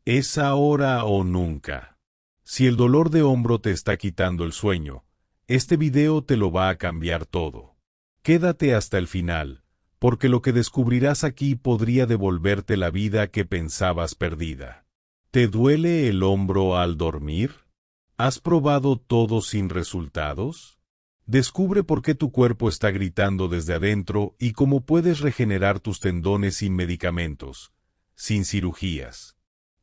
Es ahora o nunca. Si el dolor de hombro te está quitando el sueño, este video te lo va a cambiar todo. Quédate hasta el final, porque lo que descubrirás aquí podría devolverte la vida que pensabas perdida. ¿Te duele el hombro al dormir? ¿Has probado todo sin resultados? Descubre por qué tu cuerpo está gritando desde adentro y cómo puedes regenerar tus tendones sin medicamentos, sin cirugías.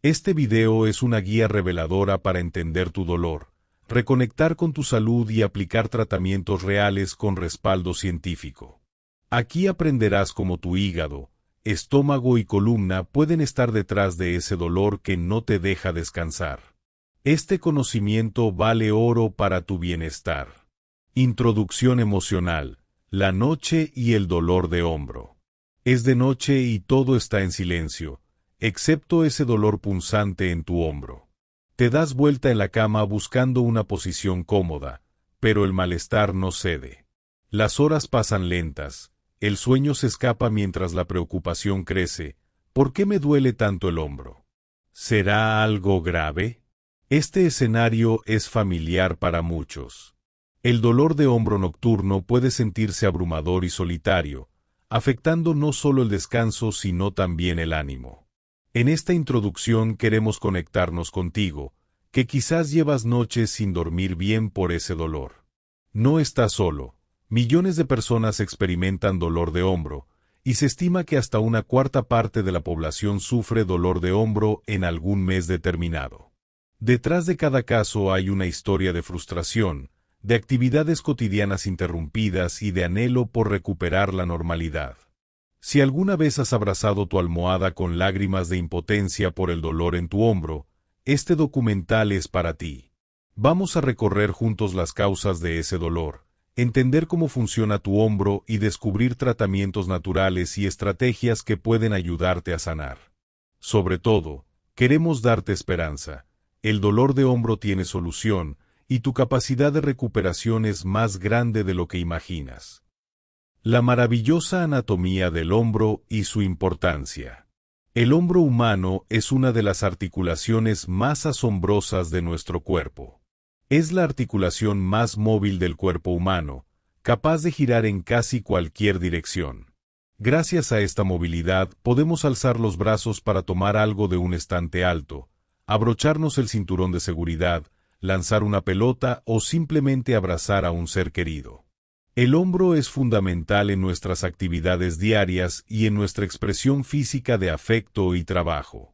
Este video es una guía reveladora para entender tu dolor, reconectar con tu salud y aplicar tratamientos reales con respaldo científico. Aquí aprenderás cómo tu hígado, estómago y columna pueden estar detrás de ese dolor que no te deja descansar. Este conocimiento vale oro para tu bienestar. Introducción emocional, la noche y el dolor de hombro. Es de noche y todo está en silencio, excepto ese dolor punzante en tu hombro. Te das vuelta en la cama buscando una posición cómoda, pero el malestar no cede. Las horas pasan lentas, el sueño se escapa mientras la preocupación crece. ¿Por qué me duele tanto el hombro? ¿Será algo grave? Este escenario es familiar para muchos. El dolor de hombro nocturno puede sentirse abrumador y solitario, afectando no solo el descanso sino también el ánimo. En esta introducción queremos conectarnos contigo, que quizás llevas noches sin dormir bien por ese dolor. No estás solo. Millones de personas experimentan dolor de hombro, y se estima que hasta una cuarta parte de la población sufre dolor de hombro en algún mes determinado. Detrás de cada caso hay una historia de frustración, de actividades cotidianas interrumpidas y de anhelo por recuperar la normalidad. Si alguna vez has abrazado tu almohada con lágrimas de impotencia por el dolor en tu hombro, este documental es para ti. Vamos a recorrer juntos las causas de ese dolor, entender cómo funciona tu hombro y descubrir tratamientos naturales y estrategias que pueden ayudarte a sanar. Sobre todo, queremos darte esperanza. El dolor de hombro tiene solución, y tu capacidad de recuperación es más grande de lo que imaginas. La maravillosa anatomía del hombro y su importancia. El hombro humano es una de las articulaciones más asombrosas de nuestro cuerpo. Es la articulación más móvil del cuerpo humano, capaz de girar en casi cualquier dirección. Gracias a esta movilidad podemos alzar los brazos para tomar algo de un estante alto, abrocharnos el cinturón de seguridad, lanzar una pelota o simplemente abrazar a un ser querido. El hombro es fundamental en nuestras actividades diarias y en nuestra expresión física de afecto y trabajo.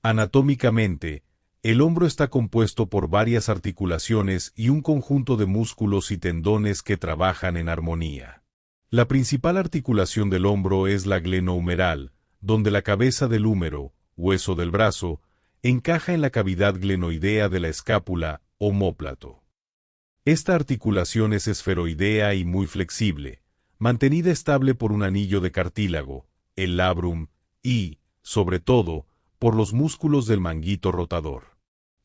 Anatómicamente, el hombro está compuesto por varias articulaciones y un conjunto de músculos y tendones que trabajan en armonía. La principal articulación del hombro es la glenohumeral, donde la cabeza del húmero, hueso del brazo, encaja en la cavidad glenoidea de la escápula, omóplato. Esta articulación es esferoidea y muy flexible, mantenida estable por un anillo de cartílago, el labrum, y, sobre todo, por los músculos del manguito rotador.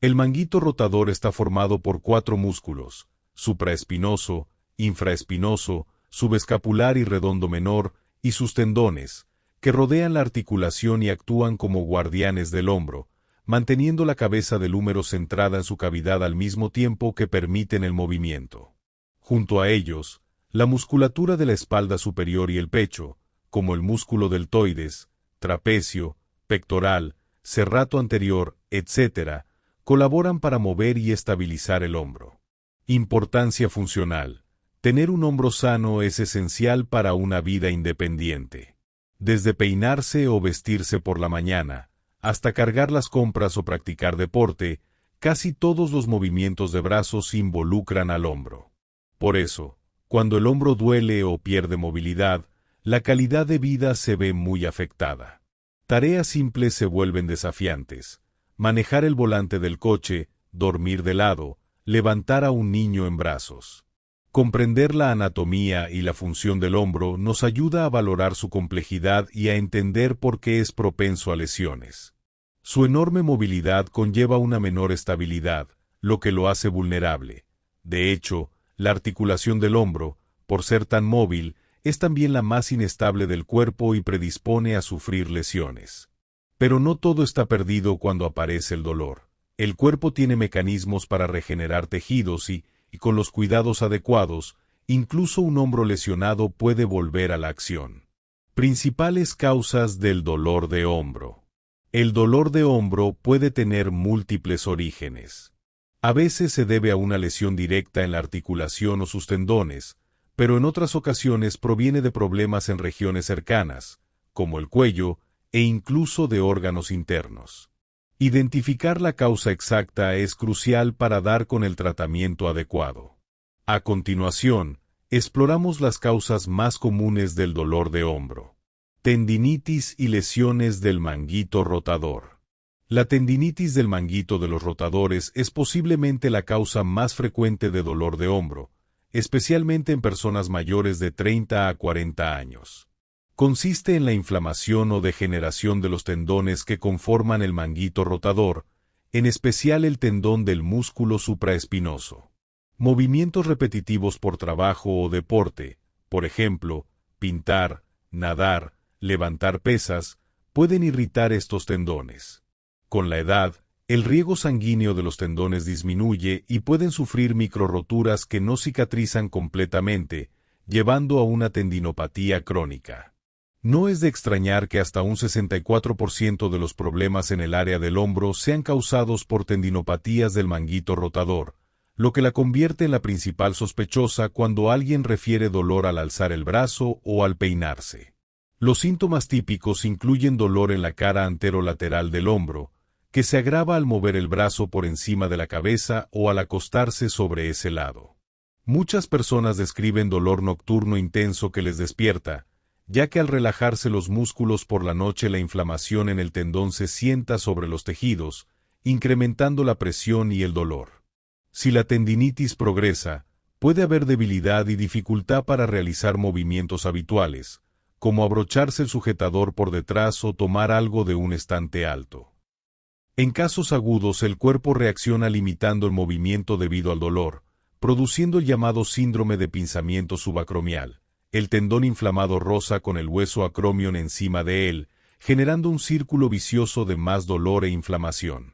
El manguito rotador está formado por 4 músculos: supraespinoso, infraespinoso, subescapular y redondo menor, y sus tendones, que rodean la articulación y actúan como guardianes del hombro, manteniendo la cabeza del húmero centrada en su cavidad al mismo tiempo que permiten el movimiento. Junto a ellos, la musculatura de la espalda superior y el pecho, como el músculo deltoides, trapecio, pectoral, serrato anterior, etc., colaboran para mover y estabilizar el hombro. Importancia funcional. Tener un hombro sano es esencial para una vida independiente. Desde peinarse o vestirse por la mañana, hasta cargar las compras o practicar deporte, casi todos los movimientos de brazos involucran al hombro. Por eso, cuando el hombro duele o pierde movilidad, la calidad de vida se ve muy afectada. Tareas simples se vuelven desafiantes: manejar el volante del coche, dormir de lado, levantar a un niño en brazos. Comprender la anatomía y la función del hombro nos ayuda a valorar su complejidad y a entender por qué es propenso a lesiones. Su enorme movilidad conlleva una menor estabilidad, lo que lo hace vulnerable. De hecho, la articulación del hombro, por ser tan móvil, es también la más inestable del cuerpo y predispone a sufrir lesiones. Pero no todo está perdido cuando aparece el dolor. El cuerpo tiene mecanismos para regenerar tejidos y con los cuidados adecuados, incluso un hombro lesionado puede volver a la acción. Principales causas del dolor de hombro. El dolor de hombro puede tener múltiples orígenes. A veces se debe a una lesión directa en la articulación o sus tendones, pero en otras ocasiones proviene de problemas en regiones cercanas, como el cuello, e incluso de órganos internos. Identificar la causa exacta es crucial para dar con el tratamiento adecuado. A continuación, exploramos las causas más comunes del dolor de hombro. Tendinitis y lesiones del manguito rotador. La tendinitis del manguito de los rotadores es posiblemente la causa más frecuente de dolor de hombro, especialmente en personas mayores de 30 a 40 años. Consiste en la inflamación o degeneración de los tendones que conforman el manguito rotador, en especial el tendón del músculo supraespinoso. Movimientos repetitivos por trabajo o deporte, por ejemplo, pintar, nadar, levantar pesas, pueden irritar estos tendones. Con la edad, el riego sanguíneo de los tendones disminuye y pueden sufrir microroturas que no cicatrizan completamente, llevando a una tendinopatía crónica. No es de extrañar que hasta un 64% de los problemas en el área del hombro sean causados por tendinopatías del manguito rotador, lo que la convierte en la principal sospechosa cuando alguien refiere dolor al alzar el brazo o al peinarse. Los síntomas típicos incluyen dolor en la cara anterolateral del hombro, que se agrava al mover el brazo por encima de la cabeza o al acostarse sobre ese lado. Muchas personas describen dolor nocturno intenso que les despierta, ya que al relajarse los músculos por la noche la inflamación en el tendón se sienta sobre los tejidos, incrementando la presión y el dolor. Si la tendinitis progresa, puede haber debilidad y dificultad para realizar movimientos habituales, como abrocharse el sujetador por detrás o tomar algo de un estante alto. En casos agudos el cuerpo reacciona limitando el movimiento debido al dolor, produciendo el llamado síndrome de pinzamiento subacromial. El tendón inflamado roza con el hueso acromion encima de él, generando un círculo vicioso de más dolor e inflamación.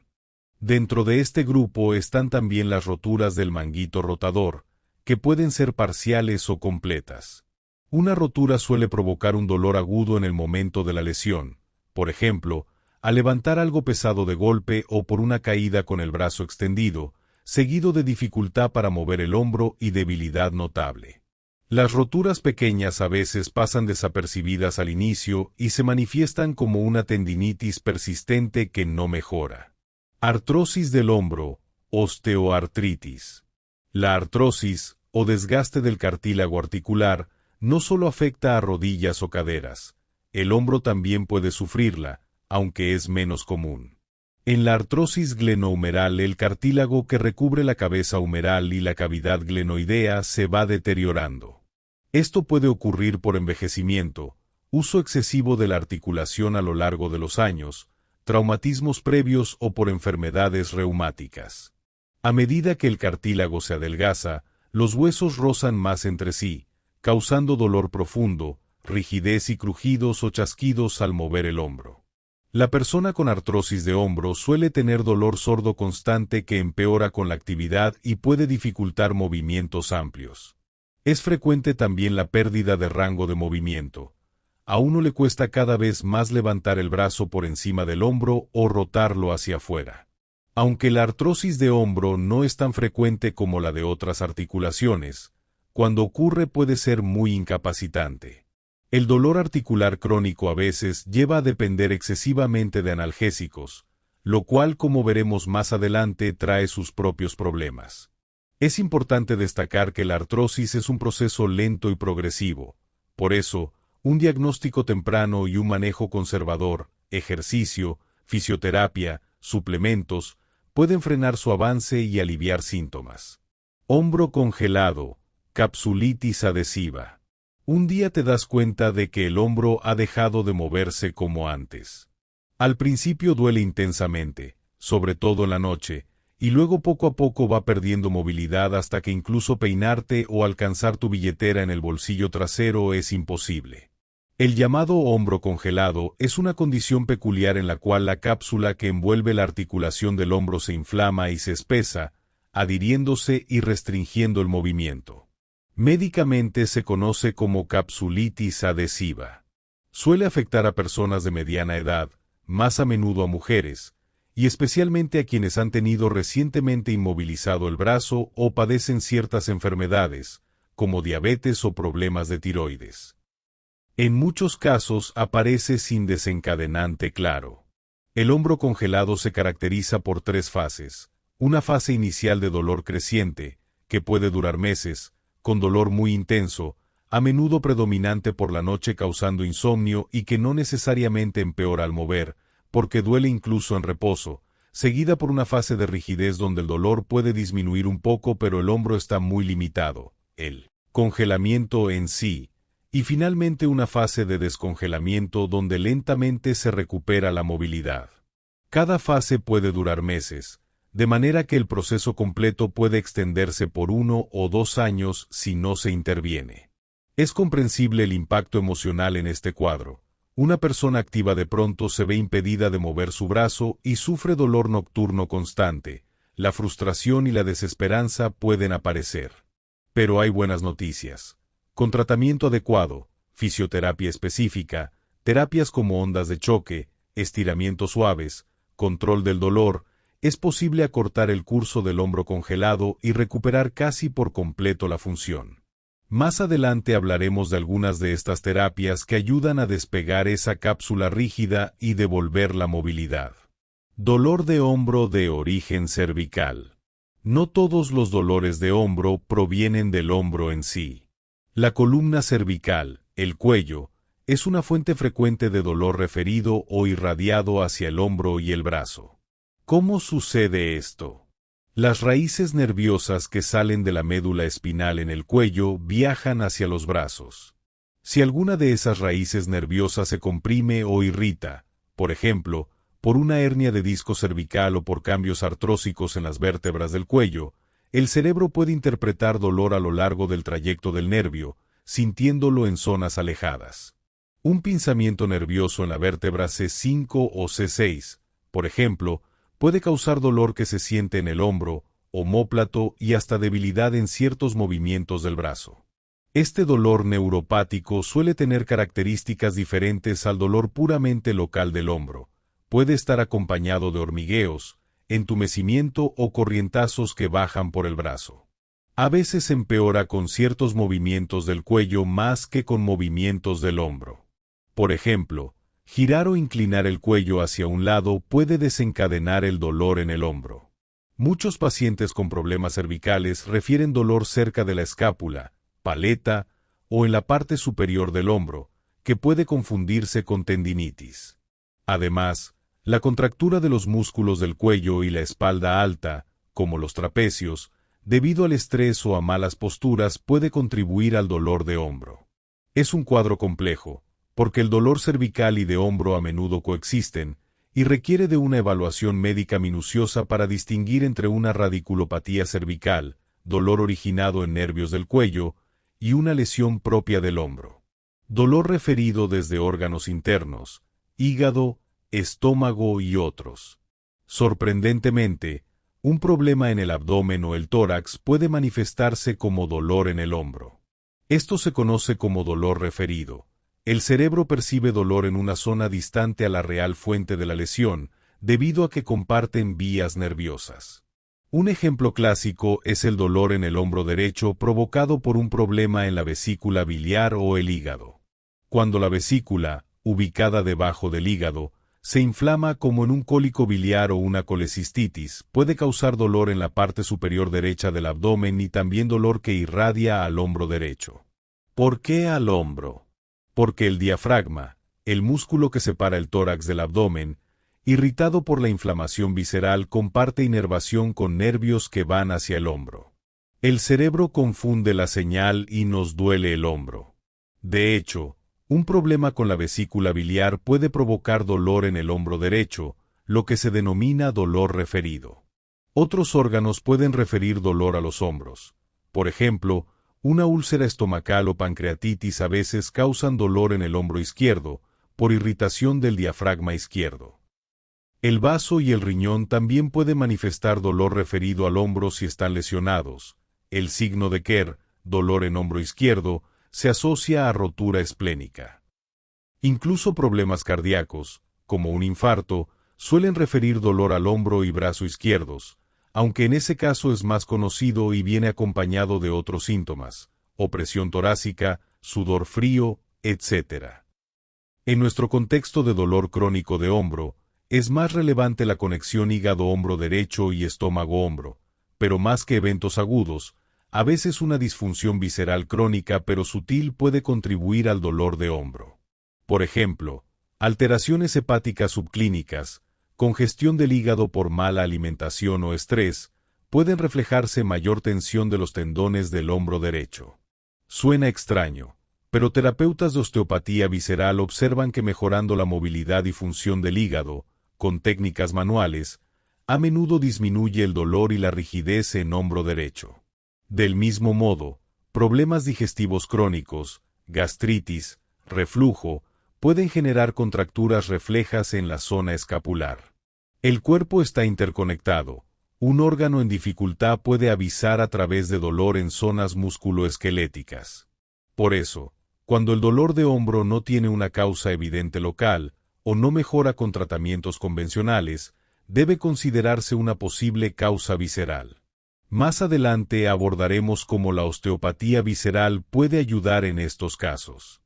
Dentro de este grupo están también las roturas del manguito rotador, que pueden ser parciales o completas. Una rotura suele provocar un dolor agudo en el momento de la lesión, por ejemplo, al levantar algo pesado de golpe o por una caída con el brazo extendido, seguido de dificultad para mover el hombro y debilidad notable. Las roturas pequeñas a veces pasan desapercibidas al inicio y se manifiestan como una tendinitis persistente que no mejora. Artrosis del hombro, osteoartritis. La artrosis, o desgaste del cartílago articular, no solo afecta a rodillas o caderas. El hombro también puede sufrirla, aunque es menos común. En la artrosis glenohumeral el cartílago que recubre la cabeza humeral y la cavidad glenoidea se va deteriorando. Esto puede ocurrir por envejecimiento, uso excesivo de la articulación a lo largo de los años, traumatismos previos o por enfermedades reumáticas. A medida que el cartílago se adelgaza, los huesos rozan más entre sí, causando dolor profundo, rigidez y crujidos o chasquidos al mover el hombro. La persona con artrosis de hombro suele tener dolor sordo constante que empeora con la actividad y puede dificultar movimientos amplios. Es frecuente también la pérdida de rango de movimiento. A uno le cuesta cada vez más levantar el brazo por encima del hombro o rotarlo hacia afuera. Aunque la artrosis de hombro no es tan frecuente como la de otras articulaciones, cuando ocurre puede ser muy incapacitante. El dolor articular crónico a veces lleva a depender excesivamente de analgésicos, lo cual, como veremos más adelante, trae sus propios problemas. Es importante destacar que la artrosis es un proceso lento y progresivo. Por eso, un diagnóstico temprano y un manejo conservador, ejercicio, fisioterapia, suplementos, pueden frenar su avance y aliviar síntomas. Hombro congelado, capsulitis adhesiva. Un día te das cuenta de que el hombro ha dejado de moverse como antes. Al principio duele intensamente, sobre todo en la noche, y luego poco a poco va perdiendo movilidad hasta que incluso peinarte o alcanzar tu billetera en el bolsillo trasero es imposible. El llamado hombro congelado es una condición peculiar en la cual la cápsula que envuelve la articulación del hombro se inflama y se espesa, adhiriéndose y restringiendo el movimiento. Médicamente se conoce como capsulitis adhesiva. Suele afectar a personas de mediana edad, más a menudo a mujeres, y especialmente a quienes han tenido recientemente inmovilizado el brazo o padecen ciertas enfermedades, como diabetes o problemas de tiroides. En muchos casos aparece sin desencadenante claro. El hombro congelado se caracteriza por 3 fases. Una fase inicial de dolor creciente, que puede durar meses, con dolor muy intenso, a menudo predominante por la noche causando insomnio y que no necesariamente empeora al mover, porque duele incluso en reposo, seguida por una fase de rigidez donde el dolor puede disminuir un poco pero el hombro está muy limitado, el congelamiento en sí, y finalmente una fase de descongelamiento donde lentamente se recupera la movilidad. Cada fase puede durar meses, de manera que el proceso completo puede extenderse por 1 o 2 años si no se interviene. Es comprensible el impacto emocional en este cuadro. Una persona activa de pronto se ve impedida de mover su brazo y sufre dolor nocturno constante. La frustración y la desesperanza pueden aparecer. Pero hay buenas noticias. Con tratamiento adecuado, fisioterapia específica, terapias como ondas de choque, estiramientos suaves, control del dolor, es posible acortar el curso del hombro congelado y recuperar casi por completo la función. Más adelante hablaremos de algunas de estas terapias que ayudan a despegar esa cápsula rígida y devolver la movilidad. Dolor de hombro de origen cervical. No todos los dolores de hombro provienen del hombro en sí. La columna cervical, el cuello, es una fuente frecuente de dolor referido o irradiado hacia el hombro y el brazo. ¿Cómo sucede esto? Las raíces nerviosas que salen de la médula espinal en el cuello viajan hacia los brazos. Si alguna de esas raíces nerviosas se comprime o irrita, por ejemplo, por una hernia de disco cervical o por cambios artrósicos en las vértebras del cuello, el cerebro puede interpretar dolor a lo largo del trayecto del nervio, sintiéndolo en zonas alejadas. Un pinzamiento nervioso en la vértebra C5 o C6, por ejemplo, puede causar dolor que se siente en el hombro, omóplato y hasta debilidad en ciertos movimientos del brazo. Este dolor neuropático suele tener características diferentes al dolor puramente local del hombro. Puede estar acompañado de hormigueos, entumecimiento o corrientazos que bajan por el brazo. A veces empeora con ciertos movimientos del cuello más que con movimientos del hombro. Por ejemplo, girar o inclinar el cuello hacia un lado puede desencadenar el dolor en el hombro. Muchos pacientes con problemas cervicales refieren dolor cerca de la escápula, paleta o en la parte superior del hombro, que puede confundirse con tendinitis. Además, la contractura de los músculos del cuello y la espalda alta, como los trapecios, debido al estrés o a malas posturas puede contribuir al dolor de hombro. Es un cuadro complejo, porque el dolor cervical y de hombro a menudo coexisten, y requiere de una evaluación médica minuciosa para distinguir entre una radiculopatía cervical, dolor originado en nervios del cuello, y una lesión propia del hombro. Dolor referido desde órganos internos, hígado, estómago y otros. Sorprendentemente, un problema en el abdomen o el tórax puede manifestarse como dolor en el hombro. Esto se conoce como dolor referido. El cerebro percibe dolor en una zona distante a la real fuente de la lesión, debido a que comparten vías nerviosas. Un ejemplo clásico es el dolor en el hombro derecho provocado por un problema en la vesícula biliar o el hígado. Cuando la vesícula, ubicada debajo del hígado, se inflama como en un cólico biliar o una colecistitis, puede causar dolor en la parte superior derecha del abdomen y también dolor que irradia al hombro derecho. ¿Por qué al hombro? Porque el diafragma, el músculo que separa el tórax del abdomen, irritado por la inflamación visceral, comparte inervación con nervios que van hacia el hombro. El cerebro confunde la señal y nos duele el hombro. De hecho, un problema con la vesícula biliar puede provocar dolor en el hombro derecho, lo que se denomina dolor referido. Otros órganos pueden referir dolor a los hombros. Por ejemplo, Una úlcera estomacal o pancreatitis a veces causan dolor en el hombro izquierdo, por irritación del diafragma izquierdo. El vaso y el riñón también pueden manifestar dolor referido al hombro si están lesionados. El signo de Kerr, dolor en hombro izquierdo, se asocia a rotura esplénica. Incluso problemas cardíacos, como un infarto, suelen referir dolor al hombro y brazo izquierdos, aunque en ese caso es más conocido y viene acompañado de otros síntomas, opresión torácica, sudor frío, etc. En nuestro contexto de dolor crónico de hombro, es más relevante la conexión hígado-hombro derecho y estómago-hombro, pero más que eventos agudos, a veces una disfunción visceral crónica pero sutil puede contribuir al dolor de hombro. Por ejemplo, alteraciones hepáticas subclínicas, congestión del hígado por mala alimentación o estrés, pueden reflejarse mayor tensión de los tendones del hombro derecho. Suena extraño, pero terapeutas de osteopatía visceral observan que mejorando la movilidad y función del hígado, con técnicas manuales, a menudo disminuye el dolor y la rigidez en hombro derecho. Del mismo modo, problemas digestivos crónicos, gastritis, reflujo, pueden generar contracturas reflejas en la zona escapular. El cuerpo está interconectado. Un órgano en dificultad puede avisar a través de dolor en zonas musculoesqueléticas. Por eso, cuando el dolor de hombro no tiene una causa evidente local, o no mejora con tratamientos convencionales, debe considerarse una posible causa visceral. Más adelante abordaremos cómo la osteopatía visceral puede ayudar en estos casos.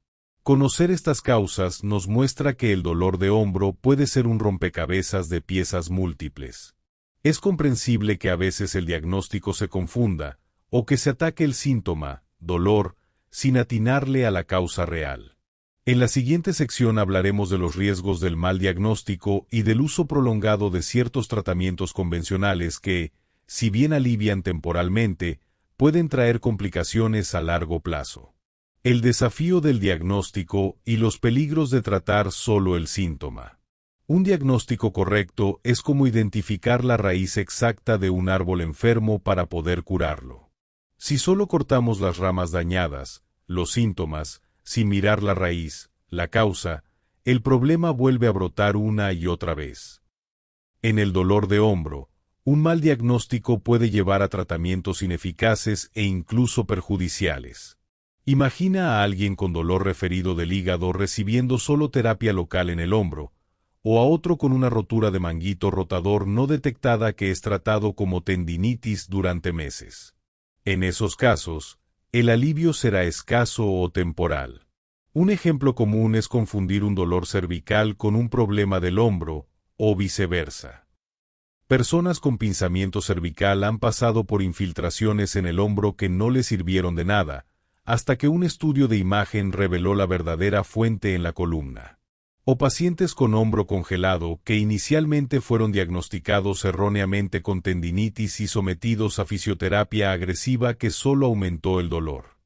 Conocer estas causas nos muestra que el dolor de hombro puede ser un rompecabezas de piezas múltiples. Es comprensible que a veces el diagnóstico se confunda, o que se ataque el síntoma, dolor, sin atinarle a la causa real. En la siguiente sección hablaremos de los riesgos del mal diagnóstico y del uso prolongado de ciertos tratamientos convencionales que, si bien alivian temporalmente, pueden traer complicaciones a largo plazo. El desafío del diagnóstico y los peligros de tratar solo el síntoma. Un diagnóstico correcto es como identificar la raíz exacta de un árbol enfermo para poder curarlo. Si solo cortamos las ramas dañadas, los síntomas, sin mirar la raíz, la causa, el problema vuelve a brotar una y otra vez. En el dolor de hombro, un mal diagnóstico puede llevar a tratamientos ineficaces e incluso perjudiciales. Imagina a alguien con dolor referido del hígado recibiendo solo terapia local en el hombro, o a otro con una rotura de manguito rotador no detectada que es tratado como tendinitis durante meses. En esos casos, el alivio será escaso o temporal. Un ejemplo común es confundir un dolor cervical con un problema del hombro, o viceversa. Personas con pinzamiento cervical han pasado por infiltraciones en el hombro que no les sirvieron de nada, hasta que un estudio de imagen reveló la verdadera fuente en la columna. O pacientes con hombro congelado que inicialmente fueron diagnosticados erróneamente con tendinitis y sometidos a fisioterapia agresiva que solo aumentó el dolor.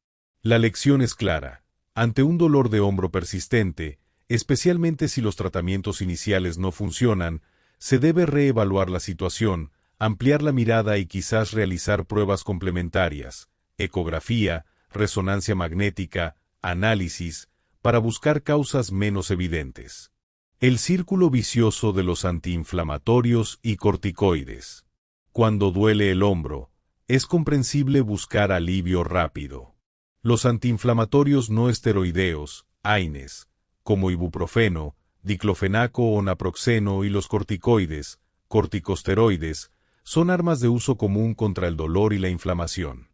La lección es clara. Ante un dolor de hombro persistente, especialmente si los tratamientos iniciales no funcionan, se debe reevaluar la situación, ampliar la mirada y quizás realizar pruebas complementarias, ecografía, resonancia magnética, análisis, para buscar causas menos evidentes. El círculo vicioso de los antiinflamatorios y corticoides. Cuando duele el hombro, es comprensible buscar alivio rápido. Los antiinflamatorios no esteroideos, AINES, como ibuprofeno, diclofenaco o naproxeno y los corticoides, corticosteroides, son armas de uso común contra el dolor y la inflamación.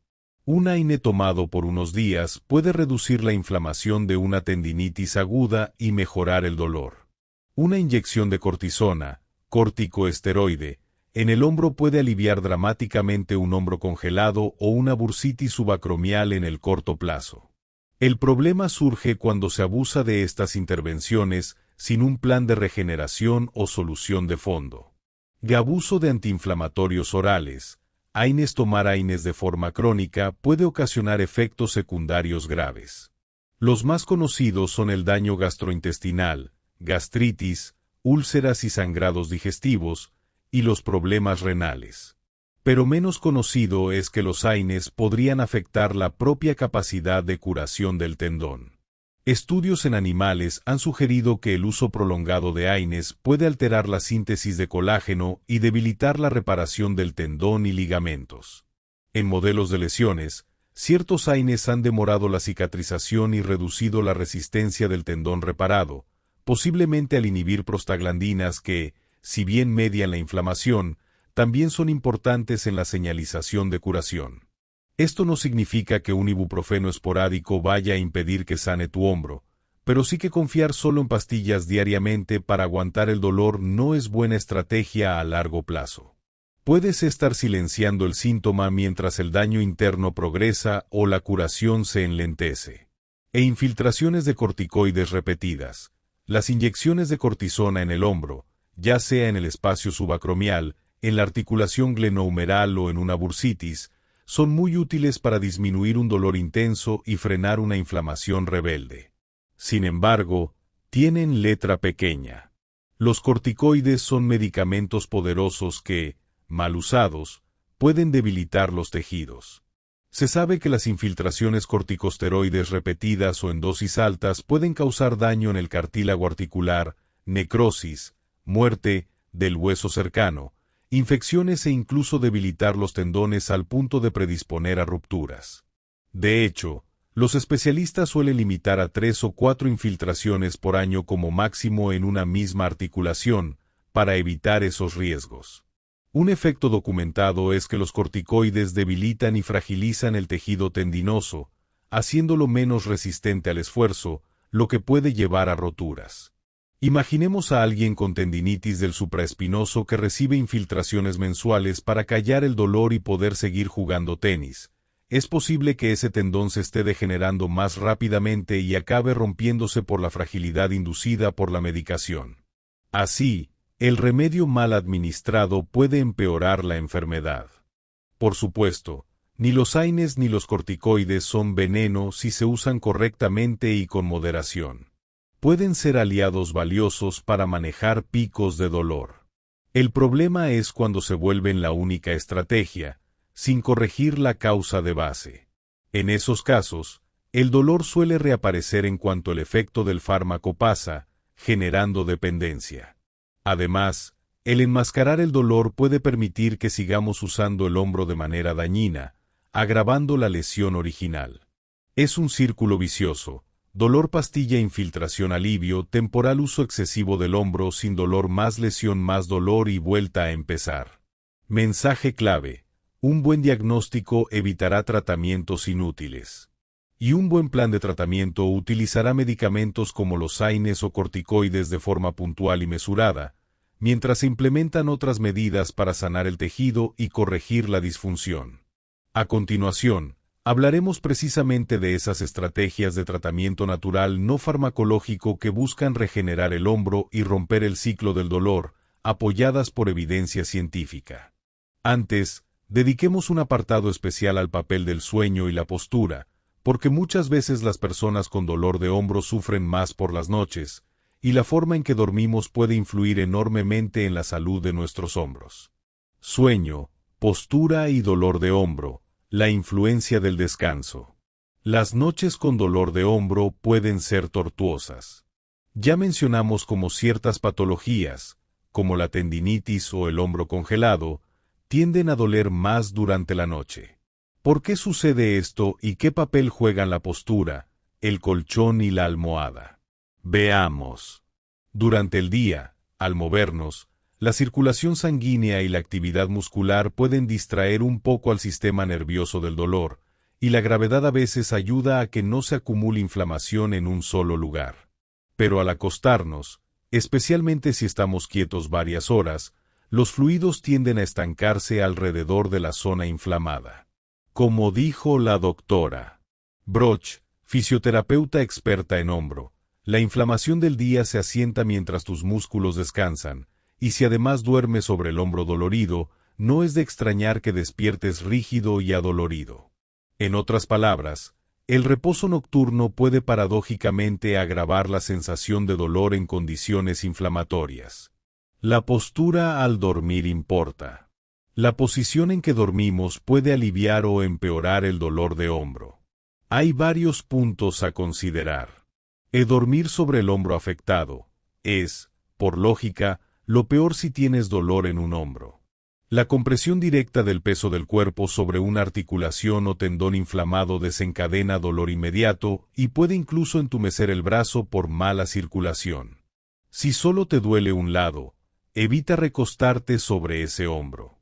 Un AINE tomado por unos días puede reducir la inflamación de una tendinitis aguda y mejorar el dolor. Una inyección de cortisona, corticoesteroide, en el hombro puede aliviar dramáticamente un hombro congelado o una bursitis subacromial en el corto plazo. El problema surge cuando se abusa de estas intervenciones sin un plan de regeneración o solución de fondo. De abuso de antiinflamatorios orales, AINES. Tomar AINES de forma crónica puede ocasionar efectos secundarios graves. Los más conocidos son el daño gastrointestinal, gastritis, úlceras y sangrados digestivos, y los problemas renales. Pero menos conocido es que los AINES podrían afectar la propia capacidad de curación del tendón. Estudios en animales han sugerido que el uso prolongado de AINES puede alterar la síntesis de colágeno y debilitar la reparación del tendón y ligamentos. En modelos de lesiones, ciertos AINES han demorado la cicatrización y reducido la resistencia del tendón reparado, posiblemente al inhibir prostaglandinas que, si bien median la inflamación, también son importantes en la señalización de curación. Esto no significa que un ibuprofeno esporádico vaya a impedir que sane tu hombro, pero sí que confiar solo en pastillas diariamente para aguantar el dolor no es buena estrategia a largo plazo. Puedes estar silenciando el síntoma mientras el daño interno progresa o la curación se enlentece. Infiltraciones de corticoides repetidas. Las inyecciones de cortisona en el hombro, ya sea en el espacio subacromial, en la articulación glenohumeral o en una bursitis, son muy útiles para disminuir un dolor intenso y frenar una inflamación rebelde. Sin embargo, tienen letra pequeña. Los corticoides son medicamentos poderosos que, mal usados, pueden debilitar los tejidos. Se sabe que las infiltraciones corticosteroides repetidas o en dosis altas pueden causar daño en el cartílago articular, necrosis, muerte del hueso cercano, infecciones e incluso debilitar los tendones al punto de predisponer a rupturas. De hecho, los especialistas suelen limitar a 3 o 4 infiltraciones por año como máximo en una misma articulación, para evitar esos riesgos. Un efecto documentado es que los corticoides debilitan y fragilizan el tejido tendinoso, haciéndolo menos resistente al esfuerzo, lo que puede llevar a roturas. Imaginemos a alguien con tendinitis del supraespinoso que recibe infiltraciones mensuales para callar el dolor y poder seguir jugando tenis. Es posible que ese tendón se esté degenerando más rápidamente y acabe rompiéndose por la fragilidad inducida por la medicación. Así, el remedio mal administrado puede empeorar la enfermedad. Por supuesto, ni los AINES ni los corticoides son veneno si se usan correctamente y con moderación. Pueden ser aliados valiosos para manejar picos de dolor. El problema es cuando se vuelven la única estrategia, sin corregir la causa de base. En esos casos, el dolor suele reaparecer en cuanto el efecto del fármaco pasa, generando dependencia. Además, el enmascarar el dolor puede permitir que sigamos usando el hombro de manera dañina, agravando la lesión original. Es un círculo vicioso. Dolor pastilla infiltración alivio temporal uso excesivo del hombro sin dolor más lesión más dolor y vuelta a empezar. Mensaje clave. Un buen diagnóstico evitará tratamientos inútiles. Y un buen plan de tratamiento utilizará medicamentos como los AINES o corticoides de forma puntual y mesurada, mientras se implementan otras medidas para sanar el tejido y corregir la disfunción. A continuación, hablaremos precisamente de esas estrategias de tratamiento natural no farmacológico que buscan regenerar el hombro y romper el ciclo del dolor, apoyadas por evidencia científica. Antes, dediquemos un apartado especial al papel del sueño y la postura, porque muchas veces las personas con dolor de hombro sufren más por las noches, y la forma en que dormimos puede influir enormemente en la salud de nuestros hombros. Sueño, postura y dolor de hombro. La influencia del descanso. Las noches con dolor de hombro pueden ser tortuosas. Ya mencionamos cómo ciertas patologías, como la tendinitis o el hombro congelado, tienden a doler más durante la noche. ¿Por qué sucede esto y qué papel juegan la postura, el colchón y la almohada? Veamos. Durante el día, al movernos, la circulación sanguínea y la actividad muscular pueden distraer un poco al sistema nervioso del dolor, y la gravedad a veces ayuda a que no se acumule inflamación en un solo lugar. Pero al acostarnos, especialmente si estamos quietos varias horas, los fluidos tienden a estancarse alrededor de la zona inflamada. Como dijo la doctora Broch, fisioterapeuta experta en hombro, la inflamación del día se asienta mientras tus músculos descansan, y si además duermes sobre el hombro dolorido, no es de extrañar que despiertes rígido y adolorido. En otras palabras, el reposo nocturno puede paradójicamente agravar la sensación de dolor en condiciones inflamatorias. La postura al dormir importa. La posición en que dormimos puede aliviar o empeorar el dolor de hombro. Hay varios puntos a considerar. Dormir sobre el hombro afectado es, por lógica, lo peor si tienes dolor en un hombro. La compresión directa del peso del cuerpo sobre una articulación o tendón inflamado desencadena dolor inmediato y puede incluso entumecer el brazo por mala circulación. Si solo te duele un lado, evita recostarte sobre ese hombro.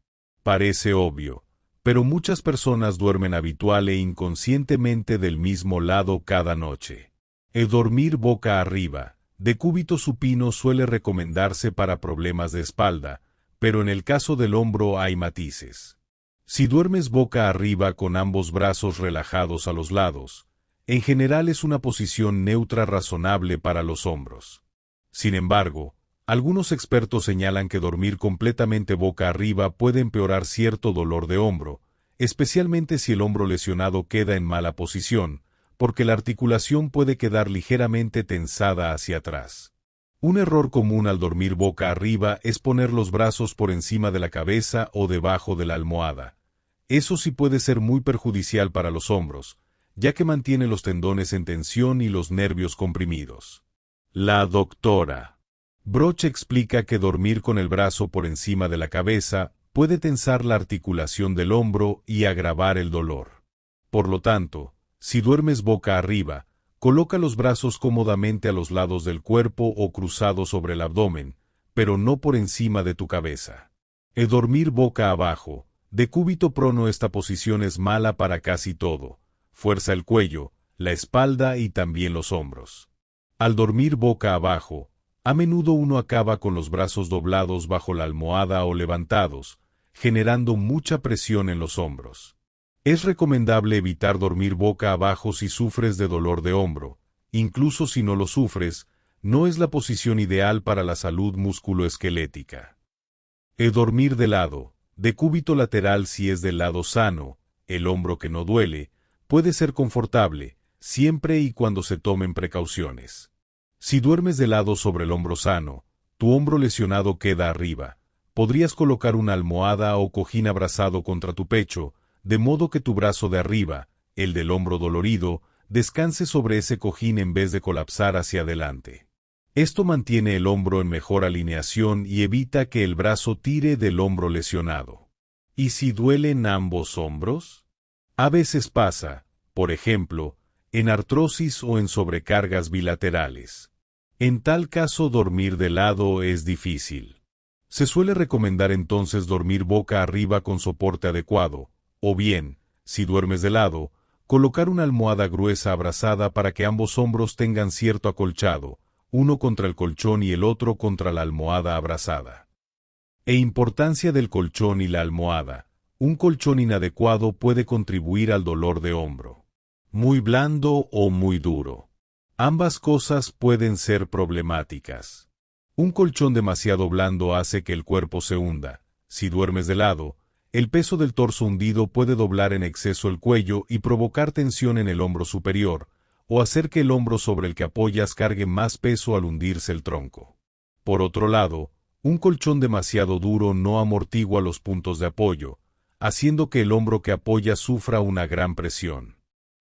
Parece obvio, pero muchas personas duermen habitual e inconscientemente del mismo lado cada noche. Dormir boca arriba, de cúbito supino, suele recomendarse para problemas de espalda, pero en el caso del hombro hay matices. Si duermes boca arriba con ambos brazos relajados a los lados, en general es una posición neutra razonable para los hombros. Sin embargo, algunos expertos señalan que dormir completamente boca arriba puede empeorar cierto dolor de hombro, especialmente si el hombro lesionado queda en mala posición, porque la articulación puede quedar ligeramente tensada hacia atrás. Un error común al dormir boca arriba es poner los brazos por encima de la cabeza o debajo de la almohada. Eso sí puede ser muy perjudicial para los hombros, ya que mantiene los tendones en tensión y los nervios comprimidos. La doctora Broch explica que dormir con el brazo por encima de la cabeza puede tensar la articulación del hombro y agravar el dolor. Por lo tanto, si duermes boca arriba, coloca los brazos cómodamente a los lados del cuerpo o cruzados sobre el abdomen, pero no por encima de tu cabeza. Dormir boca abajo, de cúbito prono, esta posición es mala para casi todo. Fuerza el cuello, la espalda y también los hombros. Al dormir boca abajo, a menudo uno acaba con los brazos doblados bajo la almohada o levantados, generando mucha presión en los hombros. Es recomendable evitar dormir boca abajo si sufres de dolor de hombro. Incluso si no lo sufres, no es la posición ideal para la salud musculoesquelética. Dormir de lado, de cúbito lateral si es del lado sano, el hombro que no duele, puede ser confortable, siempre y cuando se tomen precauciones. Si duermes de lado sobre el hombro sano, tu hombro lesionado queda arriba. Podrías colocar una almohada o cojín abrazado contra tu pecho, de modo que tu brazo de arriba, el del hombro dolorido, descanse sobre ese cojín en vez de colapsar hacia adelante. Esto mantiene el hombro en mejor alineación y evita que el brazo tire del hombro lesionado. ¿Y si duelen ambos hombros? A veces pasa, por ejemplo, en artrosis o en sobrecargas bilaterales. En tal caso, dormir de lado es difícil. Se suele recomendar entonces dormir boca arriba con soporte adecuado, o bien, si duermes de lado, colocar una almohada gruesa abrazada para que ambos hombros tengan cierto acolchado, uno contra el colchón y el otro contra la almohada abrazada. Importancia del colchón y la almohada. Un colchón inadecuado puede contribuir al dolor de hombro. Muy blando o muy duro. Ambas cosas pueden ser problemáticas. Un colchón demasiado blando hace que el cuerpo se hunda. Si duermes de lado, el peso del torso hundido puede doblar en exceso el cuello y provocar tensión en el hombro superior, o hacer que el hombro sobre el que apoyas cargue más peso al hundirse el tronco. Por otro lado, un colchón demasiado duro no amortigua los puntos de apoyo, haciendo que el hombro que apoya sufra una gran presión.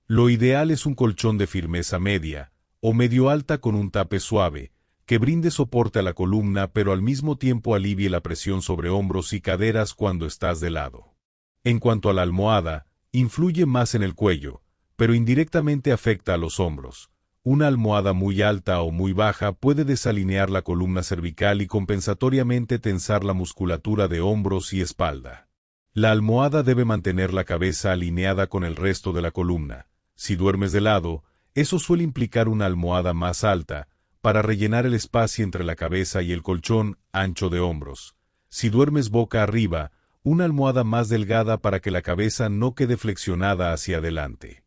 Lo ideal es un colchón de firmeza media, o medio alta con un tape suave, que brinde soporte a la columna pero al mismo tiempo alivie la presión sobre hombros y caderas cuando estás de lado. En cuanto a la almohada, influye más en el cuello, pero indirectamente afecta a los hombros. Una almohada muy alta o muy baja puede desalinear la columna cervical y compensatoriamente tensar la musculatura de hombros y espalda. La almohada debe mantener la cabeza alineada con el resto de la columna. Si duermes de lado, eso suele implicar una almohada más alta, para rellenar el espacio entre la cabeza y el colchón, ancho de hombros. Si duermes boca arriba, una almohada más delgada para que la cabeza no quede flexionada hacia adelante.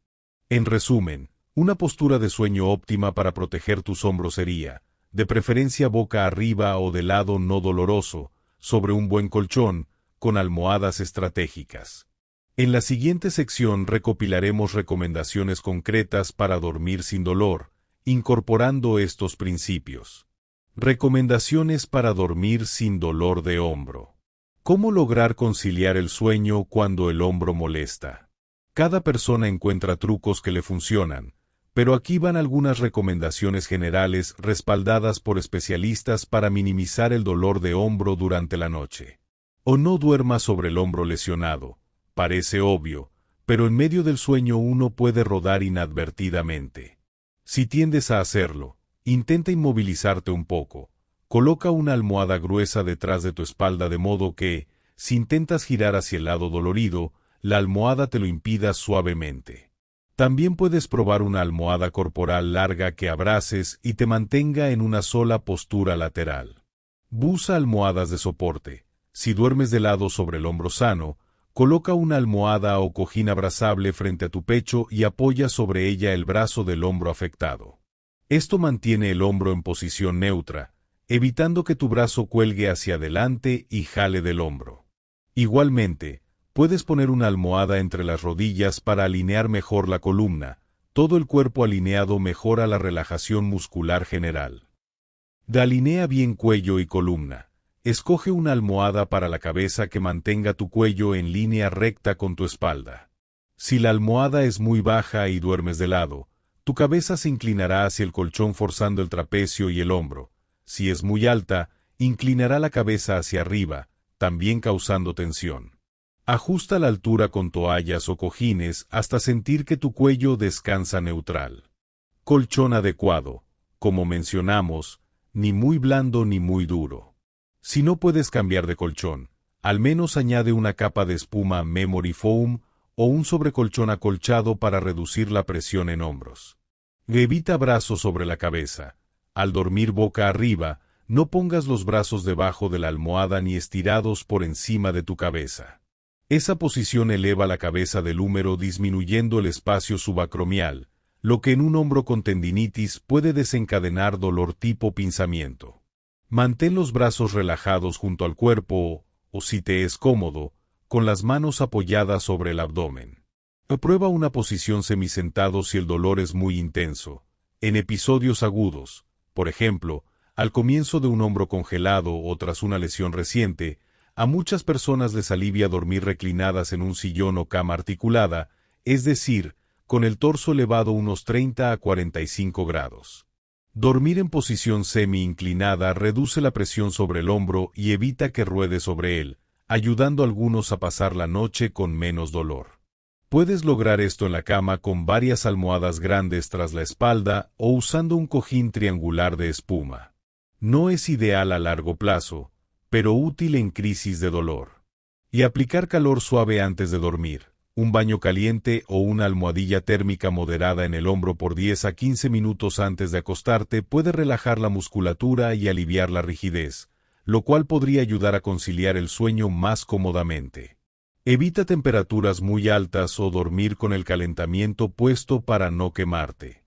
En resumen, una postura de sueño óptima para proteger tus hombros sería, de preferencia boca arriba o de lado no doloroso, sobre un buen colchón, con almohadas estratégicas. En la siguiente sección recopilaremos recomendaciones concretas para dormir sin dolor, incorporando estos principios. Recomendaciones para dormir sin dolor de hombro. ¿Cómo lograr conciliar el sueño cuando el hombro molesta? Cada persona encuentra trucos que le funcionan, pero aquí van algunas recomendaciones generales respaldadas por especialistas para minimizar el dolor de hombro durante la noche. O no duermas sobre el hombro lesionado. Parece obvio, pero en medio del sueño uno puede rodar inadvertidamente. Si tiendes a hacerlo, intenta inmovilizarte un poco. Coloca una almohada gruesa detrás de tu espalda de modo que, si intentas girar hacia el lado dolorido, la almohada te lo impida suavemente. También puedes probar una almohada corporal larga que abraces y te mantenga en una sola postura lateral. Usa almohadas de soporte. Si duermes de lado sobre el hombro sano, coloca una almohada o cojín abrazable frente a tu pecho y apoya sobre ella el brazo del hombro afectado. Esto mantiene el hombro en posición neutra, evitando que tu brazo cuelgue hacia adelante y jale del hombro. Igualmente, puedes poner una almohada entre las rodillas para alinear mejor la columna. Todo el cuerpo alineado mejora la relajación muscular general. Alinea bien cuello y columna. Escoge una almohada para la cabeza que mantenga tu cuello en línea recta con tu espalda. Si la almohada es muy baja y duermes de lado, tu cabeza se inclinará hacia el colchón forzando el trapecio y el hombro. Si es muy alta, inclinará la cabeza hacia arriba, también causando tensión. Ajusta la altura con toallas o cojines hasta sentir que tu cuello descansa neutral. Colchón adecuado. Como mencionamos, ni muy blando ni muy duro. Si no puedes cambiar de colchón, al menos añade una capa de espuma Memory Foam o un sobrecolchón acolchado para reducir la presión en hombros. Evita brazos sobre la cabeza. Al dormir boca arriba, no pongas los brazos debajo de la almohada ni estirados por encima de tu cabeza. Esa posición eleva la cabeza del húmero disminuyendo el espacio subacromial, lo que en un hombro con tendinitis puede desencadenar dolor tipo pinzamiento. Mantén los brazos relajados junto al cuerpo o, si te es cómodo, con las manos apoyadas sobre el abdomen. Prueba una posición semisentado si el dolor es muy intenso. En episodios agudos, por ejemplo, al comienzo de un hombro congelado o tras una lesión reciente, a muchas personas les alivia dormir reclinadas en un sillón o cama articulada, es decir, con el torso elevado unos 30 a 45 grados. Dormir en posición semi-inclinada reduce la presión sobre el hombro y evita que ruede sobre él, ayudando a algunos a pasar la noche con menos dolor. Puedes lograr esto en la cama con varias almohadas grandes tras la espalda o usando un cojín triangular de espuma. No es ideal a largo plazo, pero útil en crisis de dolor. Y aplicar calor suave antes de dormir. Un baño caliente o una almohadilla térmica moderada en el hombro por 10 a 15 minutos antes de acostarte puede relajar la musculatura y aliviar la rigidez, lo cual podría ayudar a conciliar el sueño más cómodamente. Evita temperaturas muy altas o dormir con el calentamiento puesto para no quemarte.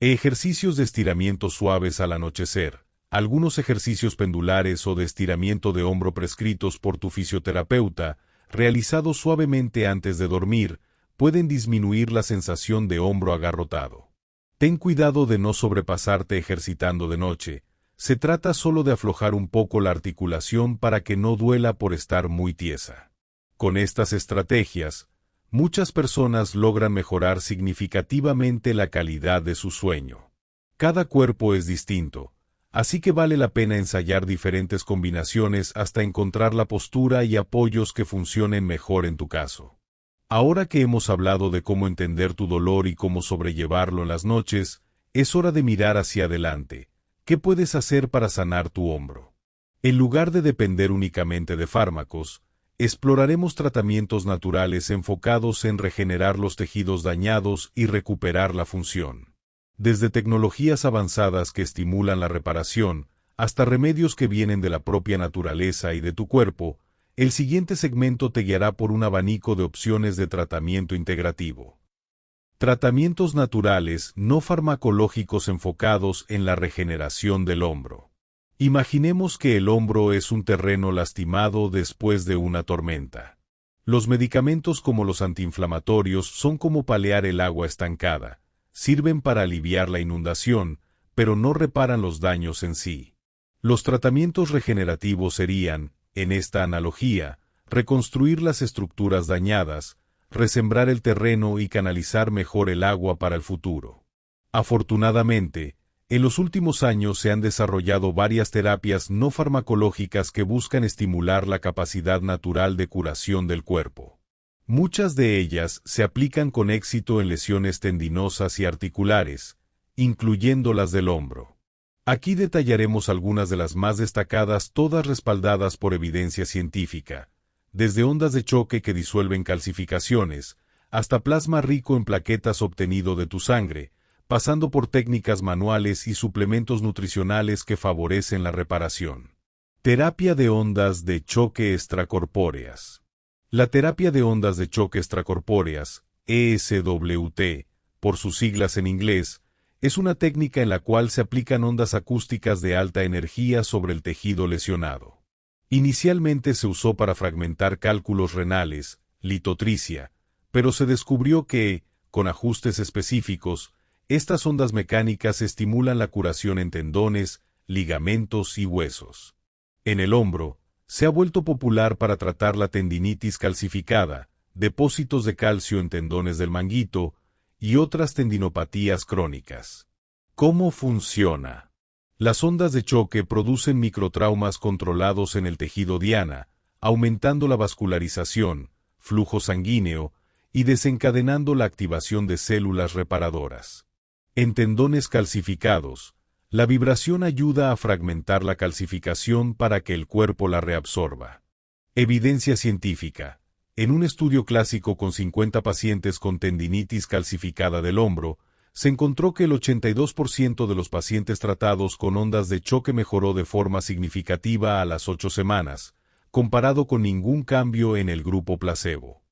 Ejercicios de estiramiento suaves al anochecer. Algunos ejercicios pendulares o de estiramiento de hombro prescritos por tu fisioterapeuta, realizados suavemente antes de dormir, pueden disminuir la sensación de hombro agarrotado. Ten cuidado de no sobrepasarte ejercitando de noche. Se trata solo de aflojar un poco la articulación para que no duela por estar muy tiesa. Con estas estrategias, muchas personas logran mejorar significativamente la calidad de su sueño. Cada cuerpo es distinto, así que vale la pena ensayar diferentes combinaciones hasta encontrar la postura y apoyos que funcionen mejor en tu caso. Ahora que hemos hablado de cómo entender tu dolor y cómo sobrellevarlo en las noches, es hora de mirar hacia adelante. ¿Qué puedes hacer para sanar tu hombro? En lugar de depender únicamente de fármacos, exploraremos tratamientos naturales enfocados en regenerar los tejidos dañados y recuperar la función. Desde tecnologías avanzadas que estimulan la reparación, hasta remedios que vienen de la propia naturaleza y de tu cuerpo, el siguiente segmento te guiará por un abanico de opciones de tratamiento integrativo. Tratamientos naturales no farmacológicos enfocados en la regeneración del hombro. Imaginemos que el hombro es un terreno lastimado después de una tormenta. Los medicamentos como los antiinflamatorios son como palear el agua estancada. Sirven para aliviar la inundación, pero no reparan los daños en sí. Los tratamientos regenerativos serían, En esta analogía, reconstruir las estructuras dañadas, resembrar el terreno y canalizar mejor el agua para el futuro. Afortunadamente, en los últimos años se han desarrollado varias terapias no farmacológicas que buscan estimular la capacidad natural de curación del cuerpo. Muchas de ellas se aplican con éxito en lesiones tendinosas y articulares, incluyendo las del hombro. Aquí detallaremos algunas de las más destacadas, todas respaldadas por evidencia científica, desde ondas de choque que disuelven calcificaciones, hasta plasma rico en plaquetas obtenido de tu sangre, pasando por técnicas manuales y suplementos nutricionales que favorecen la reparación. Terapia de ondas de choque extracorpóreas. La terapia de ondas de choque extracorpóreas, ESWT, por sus siglas en inglés, es una técnica en la cual se aplican ondas acústicas de alta energía sobre el tejido lesionado. Inicialmente se usó para fragmentar cálculos renales, litotricia, pero se descubrió que, con ajustes específicos, estas ondas mecánicas estimulan la curación en tendones, ligamentos y huesos. En el hombro, se ha vuelto popular para tratar la tendinitis calcificada, depósitos de calcio en tendones del manguito y otras tendinopatías crónicas. ¿Cómo funciona? Las ondas de choque producen microtraumas controlados en el tejido diana, aumentando la vascularización, flujo sanguíneo y desencadenando la activación de células reparadoras. En tendones calcificados, la vibración ayuda a fragmentar la calcificación para que el cuerpo la reabsorba. Evidencia científica. En un estudio clásico con 50 pacientes con tendinitis calcificada del hombro, se encontró que el 82% de los pacientes tratados con ondas de choque mejoró de forma significativa a las 8 semanas, comparado con ningún cambio en el grupo placebo.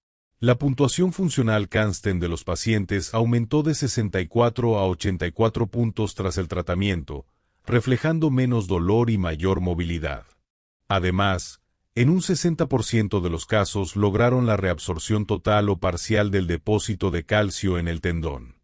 La puntuación funcional Cansten de los pacientes aumentó de 64 a 84 puntos tras el tratamiento, reflejando menos dolor y mayor movilidad. Además, en un 60% de los casos lograron la reabsorción total o parcial del depósito de calcio en el tendón.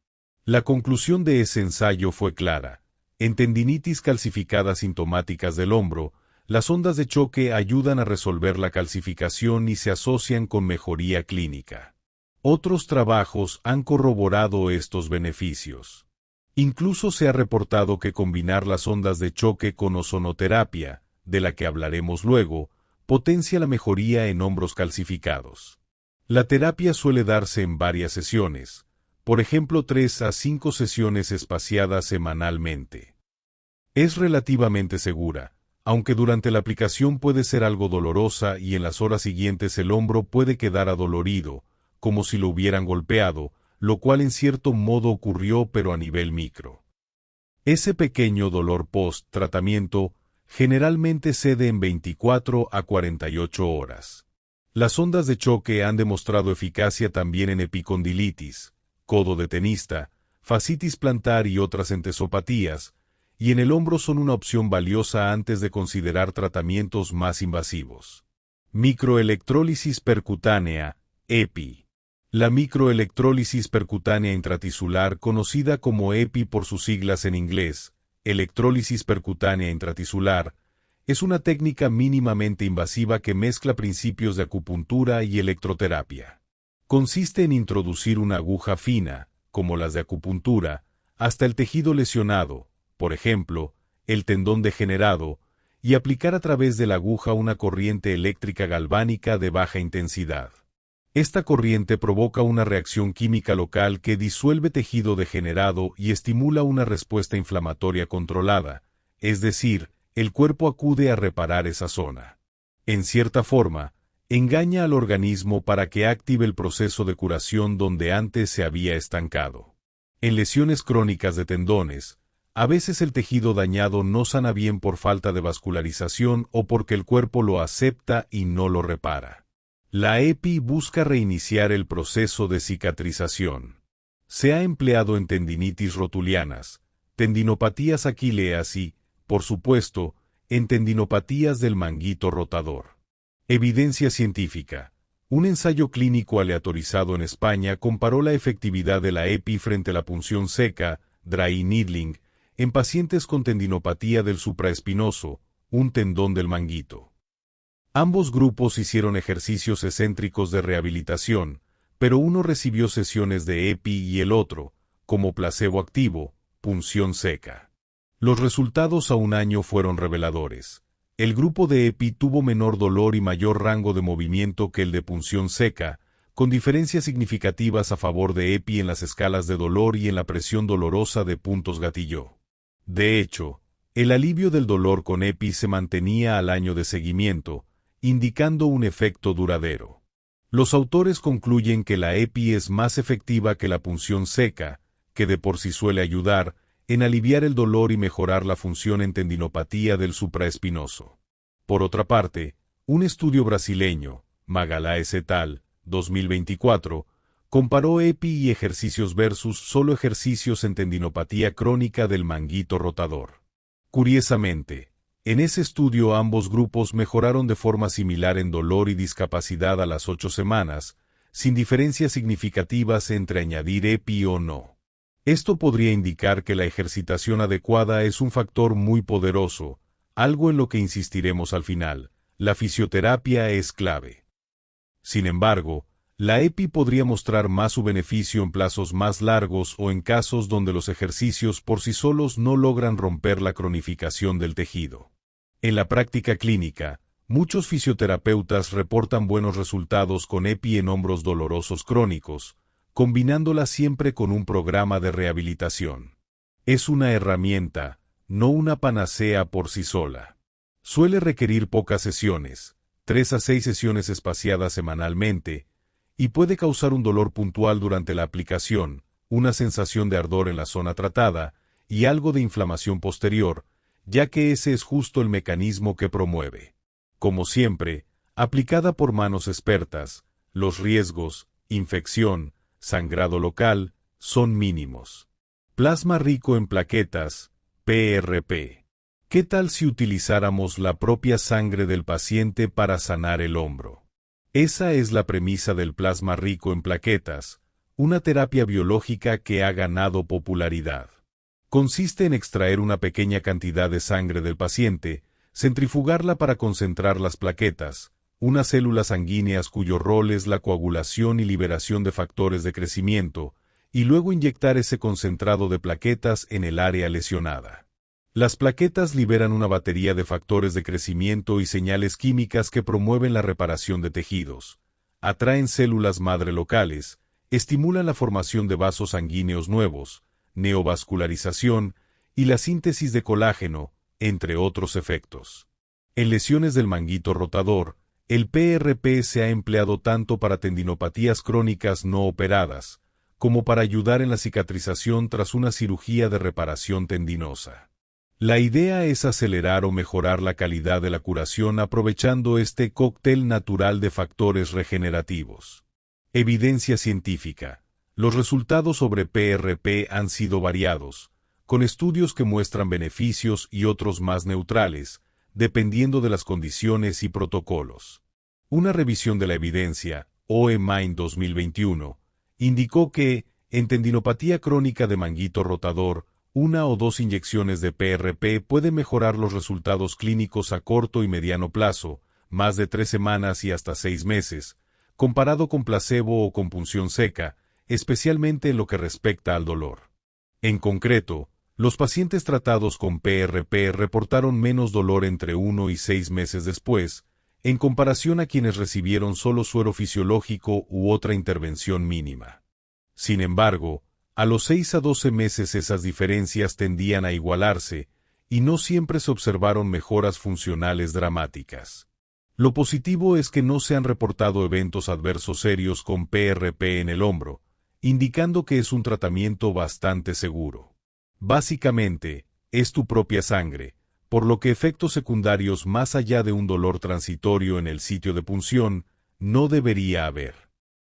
La conclusión de ese ensayo fue clara. En tendinitis calcificadas sintomáticas del hombro, las ondas de choque ayudan a resolver la calcificación y se asocian con mejoría clínica. Otros trabajos han corroborado estos beneficios. Incluso se ha reportado que combinar las ondas de choque con ozonoterapia, de la que hablaremos luego, potencia la mejoría en hombros calcificados. La terapia suele darse en varias sesiones, por ejemplo 3 a 5 sesiones espaciadas semanalmente. Es relativamente segura, aunque durante la aplicación puede ser algo dolorosa y en las horas siguientes el hombro puede quedar adolorido, como si lo hubieran golpeado, lo cual en cierto modo ocurrió pero a nivel micro. Ese pequeño dolor post-tratamiento generalmente cede en 24 a 48 horas. Las ondas de choque han demostrado eficacia también en epicondilitis, codo de tenista, fascitis plantar y otras entesopatías, y en el hombro son una opción valiosa antes de considerar tratamientos más invasivos. Microelectrólisis percutánea, EPI. La microelectrólisis percutánea intratisular, conocida como EPI por sus siglas en inglés, electrólisis percutánea intratisular, es una técnica mínimamente invasiva que mezcla principios de acupuntura y electroterapia. Consiste en introducir una aguja fina, como las de acupuntura, hasta el tejido lesionado, por ejemplo, el tendón degenerado, y aplicar a través de la aguja una corriente eléctrica galvánica de baja intensidad. Esta corriente provoca una reacción química local que disuelve tejido degenerado y estimula una respuesta inflamatoria controlada, es decir, el cuerpo acude a reparar esa zona. En cierta forma, engaña al organismo para que active el proceso de curación donde antes se había estancado. En lesiones crónicas de tendones, a veces el tejido dañado no sana bien por falta de vascularización o porque el cuerpo lo acepta y no lo repara. La EPI busca reiniciar el proceso de cicatrización. Se ha empleado en tendinitis rotulianas, tendinopatías aquileas y, por supuesto, en tendinopatías del manguito rotador. Evidencia científica. Un ensayo clínico aleatorizado en España comparó la efectividad de la EPI frente a la punción seca, dry needling, en pacientes con tendinopatía del supraespinoso, un tendón del manguito. Ambos grupos hicieron ejercicios excéntricos de rehabilitación, pero uno recibió sesiones de EPI y el otro, como placebo activo, punción seca. Los resultados a un año fueron reveladores. El grupo de EPI tuvo menor dolor y mayor rango de movimiento que el de punción seca, con diferencias significativas a favor de EPI en las escalas de dolor y en la presión dolorosa de puntos gatillo. De hecho, el alivio del dolor con EPI se mantenía al año de seguimiento, indicando un efecto duradero. Los autores concluyen que la EPI es más efectiva que la punción seca, que de por sí suele ayudar en aliviar el dolor y mejorar la función en tendinopatía del supraespinoso. Por otra parte, un estudio brasileño, Magalhães et al., 2024, comparó EPI y ejercicios versus solo ejercicios en tendinopatía crónica del manguito rotador. Curiosamente, en ese estudio ambos grupos mejoraron de forma similar en dolor y discapacidad a las 8 semanas, sin diferencias significativas entre añadir EPI o no. Esto podría indicar que la ejercitación adecuada es un factor muy poderoso, algo en lo que insistiremos al final. La fisioterapia es clave. Sin embargo, la EPI podría mostrar más su beneficio en plazos más largos o en casos donde los ejercicios por sí solos no logran romper la cronificación del tejido. En la práctica clínica, muchos fisioterapeutas reportan buenos resultados con EPI en hombros dolorosos crónicos, combinándola siempre con un programa de rehabilitación. Es una herramienta, no una panacea por sí sola. Suele requerir pocas sesiones, 3 a 6 sesiones espaciadas semanalmente, y puede causar un dolor puntual durante la aplicación, una sensación de ardor en la zona tratada, y algo de inflamación posterior, ya que ese es justo el mecanismo que promueve. Como siempre, aplicada por manos expertas, los riesgos, infección, sangrado local, son mínimos. Plasma rico en plaquetas, PRP. ¿Qué tal si utilizáramos la propia sangre del paciente para sanar el hombro? Esa es la premisa del plasma rico en plaquetas, una terapia biológica que ha ganado popularidad. Consiste en extraer una pequeña cantidad de sangre del paciente, centrifugarla para concentrar las plaquetas, unas células sanguíneas cuyo rol es la coagulación y liberación de factores de crecimiento, y luego inyectar ese concentrado de plaquetas en el área lesionada. Las plaquetas liberan una batería de factores de crecimiento y señales químicas que promueven la reparación de tejidos, atraen células madre locales, estimulan la formación de vasos sanguíneos nuevos, neovascularización y la síntesis de colágeno, entre otros efectos. En lesiones del manguito rotador, el PRP se ha empleado tanto para tendinopatías crónicas no operadas, como para ayudar en la cicatrización tras una cirugía de reparación tendinosa. La idea es acelerar o mejorar la calidad de la curación aprovechando este cóctel natural de factores regenerativos. Evidencia científica. Los resultados sobre PRP han sido variados, con estudios que muestran beneficios y otros más neutrales, dependiendo de las condiciones y protocolos. Una revisión de la evidencia, OE-MIND 2021, indicó que, en tendinopatía crónica de manguito rotador, 1 o 2 inyecciones de PRP pueden mejorar los resultados clínicos a corto y mediano plazo, más de 3 semanas y hasta 6 meses, comparado con placebo o con punción seca, especialmente en lo que respecta al dolor. En concreto, los pacientes tratados con PRP reportaron menos dolor entre 1 y 6 meses después, en comparación a quienes recibieron solo suero fisiológico u otra intervención mínima. Sin embargo, a los 6 a 12 meses esas diferencias tendían a igualarse, y no siempre se observaron mejoras funcionales dramáticas. Lo positivo es que no se han reportado eventos adversos serios con PRP en el hombro, indicando que es un tratamiento bastante seguro. Básicamente, es tu propia sangre, por lo que efectos secundarios más allá de un dolor transitorio en el sitio de punción, no debería haber.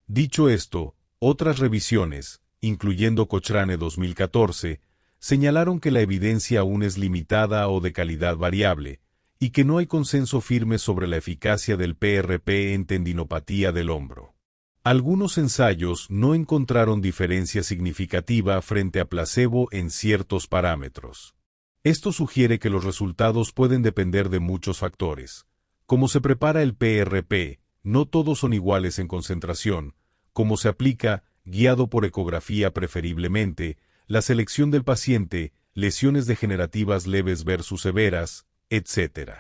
Dicho esto, otras revisiones, incluyendo Cochrane 2014, señalaron que la evidencia aún es limitada o de calidad variable, y que no hay consenso firme sobre la eficacia del PRP en tendinopatía del hombro. Algunos ensayos no encontraron diferencia significativa frente a placebo en ciertos parámetros. Esto sugiere que los resultados pueden depender de muchos factores, Como se prepara el PRP, no todos son iguales en concentración, como se aplica, guiado por ecografía preferiblemente, la selección del paciente, lesiones degenerativas leves versus severas, etc.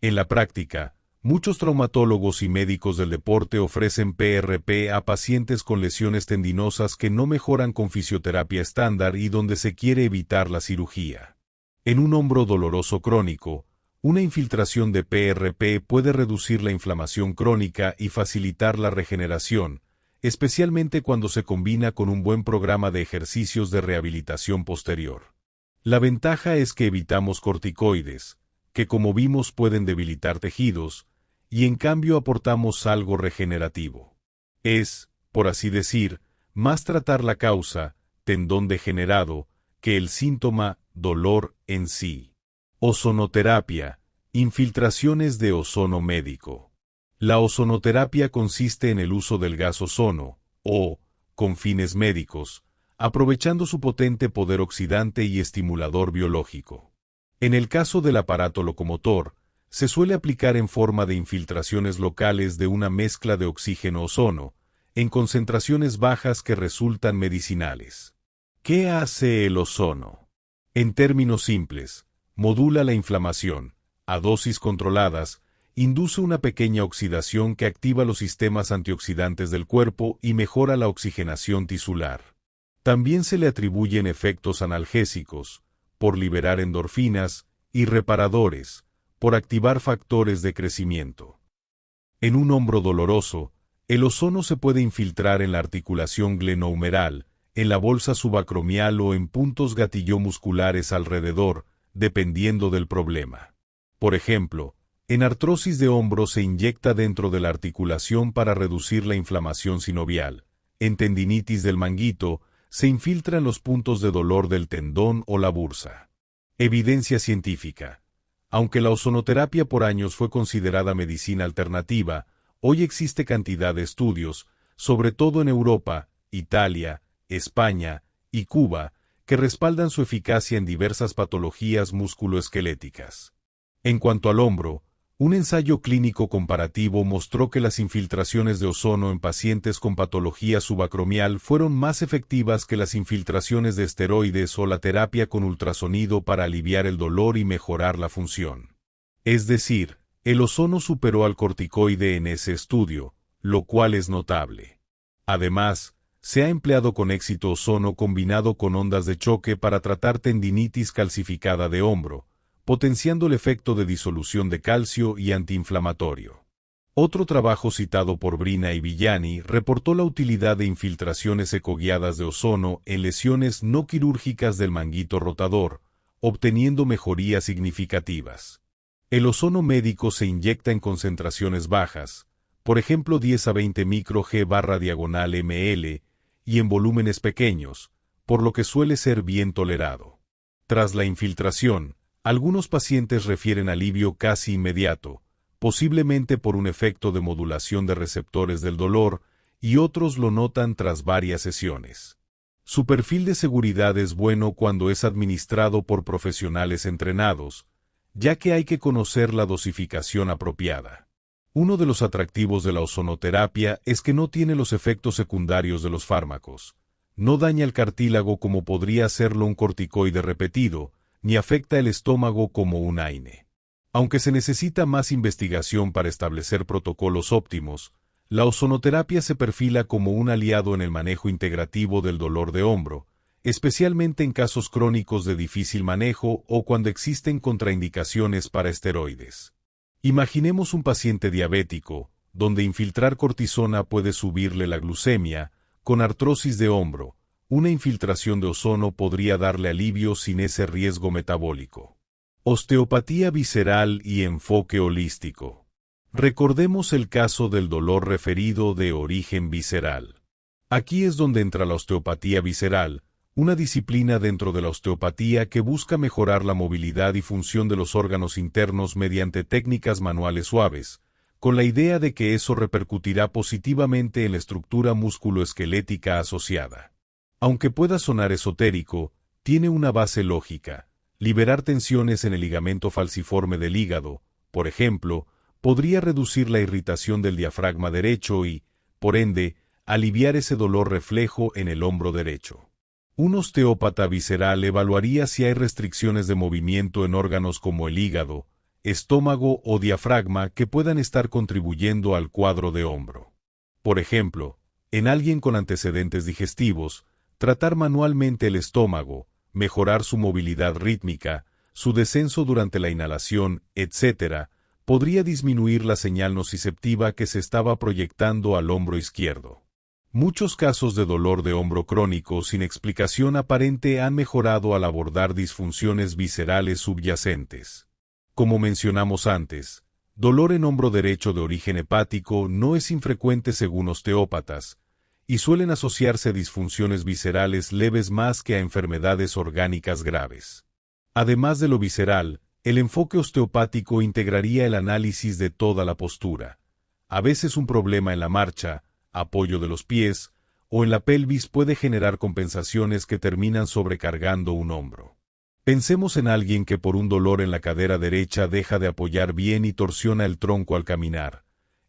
En la práctica, muchos traumatólogos y médicos del deporte ofrecen PRP a pacientes con lesiones tendinosas que no mejoran con fisioterapia estándar y donde se quiere evitar la cirugía. En un hombro doloroso crónico, una infiltración de PRP puede reducir la inflamación crónica y facilitar la regeneración, especialmente cuando se combina con un buen programa de ejercicios de rehabilitación posterior. La ventaja es que evitamos corticoides, que como vimos pueden debilitar tejidos, y en cambio aportamos algo regenerativo. Es, por así decir, más tratar la causa, tendón degenerado, que el síntoma, dolor en sí. Ozonoterapia, infiltraciones de ozono médico. La ozonoterapia consiste en el uso del gas ozono, o, con fines médicos, aprovechando su potente poder oxidante y estimulador biológico. En el caso del aparato locomotor, se suele aplicar en forma de infiltraciones locales de una mezcla de oxígeno-ozono, en concentraciones bajas que resultan medicinales. ¿Qué hace el ozono? En términos simples, modula la inflamación, a dosis controladas, induce una pequeña oxidación que activa los sistemas antioxidantes del cuerpo y mejora la oxigenación tisular. También se le atribuyen efectos analgésicos, por liberar endorfinas, y reparadores, por activar factores de crecimiento. En un hombro doloroso, el ozono se puede infiltrar en la articulación glenohumeral, en la bolsa subacromial o en puntos gatillomusculares alrededor, dependiendo del problema. Por ejemplo, en artrosis de hombro se inyecta dentro de la articulación para reducir la inflamación sinovial. En tendinitis del manguito, se infiltra en los puntos de dolor del tendón o la bursa. Evidencia científica. Aunque la ozonoterapia por años fue considerada medicina alternativa, hoy existe cantidad de estudios, sobre todo en Europa, Italia, España y Cuba, que respaldan su eficacia en diversas patologías musculoesqueléticas. En cuanto al hombro, un ensayo clínico comparativo mostró que las infiltraciones de ozono en pacientes con patología subacromial fueron más efectivas que las infiltraciones de esteroides o la terapia con ultrasonido para aliviar el dolor y mejorar la función. Es decir, el ozono superó al corticoide en ese estudio, lo cual es notable. Además, se ha empleado con éxito ozono combinado con ondas de choque para tratar tendinitis calcificada de hombro, potenciando el efecto de disolución de calcio y antiinflamatorio. Otro trabajo citado por Brina y Villani reportó la utilidad de infiltraciones ecoguiadas de ozono en lesiones no quirúrgicas del manguito rotador, obteniendo mejorías significativas. El ozono médico se inyecta en concentraciones bajas, por ejemplo 10 a 20 microG/ml, y en volúmenes pequeños, por lo que suele ser bien tolerado. Tras la infiltración, algunos pacientes refieren alivio casi inmediato, posiblemente por un efecto de modulación de receptores del dolor, y otros lo notan tras varias sesiones. Su perfil de seguridad es bueno cuando es administrado por profesionales entrenados, ya que hay que conocer la dosificación apropiada. Uno de los atractivos de la ozonoterapia es que no tiene los efectos secundarios de los fármacos. No daña el cartílago como podría hacerlo un corticoide repetido, ni afecta el estómago como un AINE. Aunque se necesita más investigación para establecer protocolos óptimos, la ozonoterapia se perfila como un aliado en el manejo integrativo del dolor de hombro, especialmente en casos crónicos de difícil manejo o cuando existen contraindicaciones para esteroides. Imaginemos un paciente diabético, donde infiltrar cortisona puede subirle la glucemia, con artrosis de hombro. Una infiltración de ozono podría darle alivio sin ese riesgo metabólico. Osteopatía visceral y enfoque holístico. Recordemos el caso del dolor referido de origen visceral. Aquí es donde entra la osteopatía visceral, una disciplina dentro de la osteopatía que busca mejorar la movilidad y función de los órganos internos mediante técnicas manuales suaves, con la idea de que eso repercutirá positivamente en la estructura musculoesquelética asociada. Aunque pueda sonar esotérico, tiene una base lógica: liberar tensiones en el ligamento falciforme del hígado, por ejemplo, podría reducir la irritación del diafragma derecho y, por ende, aliviar ese dolor reflejo en el hombro derecho. Un osteópata visceral evaluaría si hay restricciones de movimiento en órganos como el hígado, estómago o diafragma que puedan estar contribuyendo al cuadro de hombro. Por ejemplo, en alguien con antecedentes digestivos, tratar manualmente el estómago, mejorar su movilidad rítmica, su descenso durante la inhalación, etc., podría disminuir la señal nociceptiva que se estaba proyectando al hombro izquierdo. Muchos casos de dolor de hombro crónico sin explicación aparente han mejorado al abordar disfunciones viscerales subyacentes. Como mencionamos antes, dolor en hombro derecho de origen hepático no es infrecuente según osteópatas, y suelen asociarse a disfunciones viscerales leves más que a enfermedades orgánicas graves. Además de lo visceral, el enfoque osteopático integraría el análisis de toda la postura. A veces un problema en la marcha, apoyo de los pies, o en la pelvis puede generar compensaciones que terminan sobrecargando un hombro. Pensemos en alguien que por un dolor en la cadera derecha deja de apoyar bien y torsiona el tronco al caminar.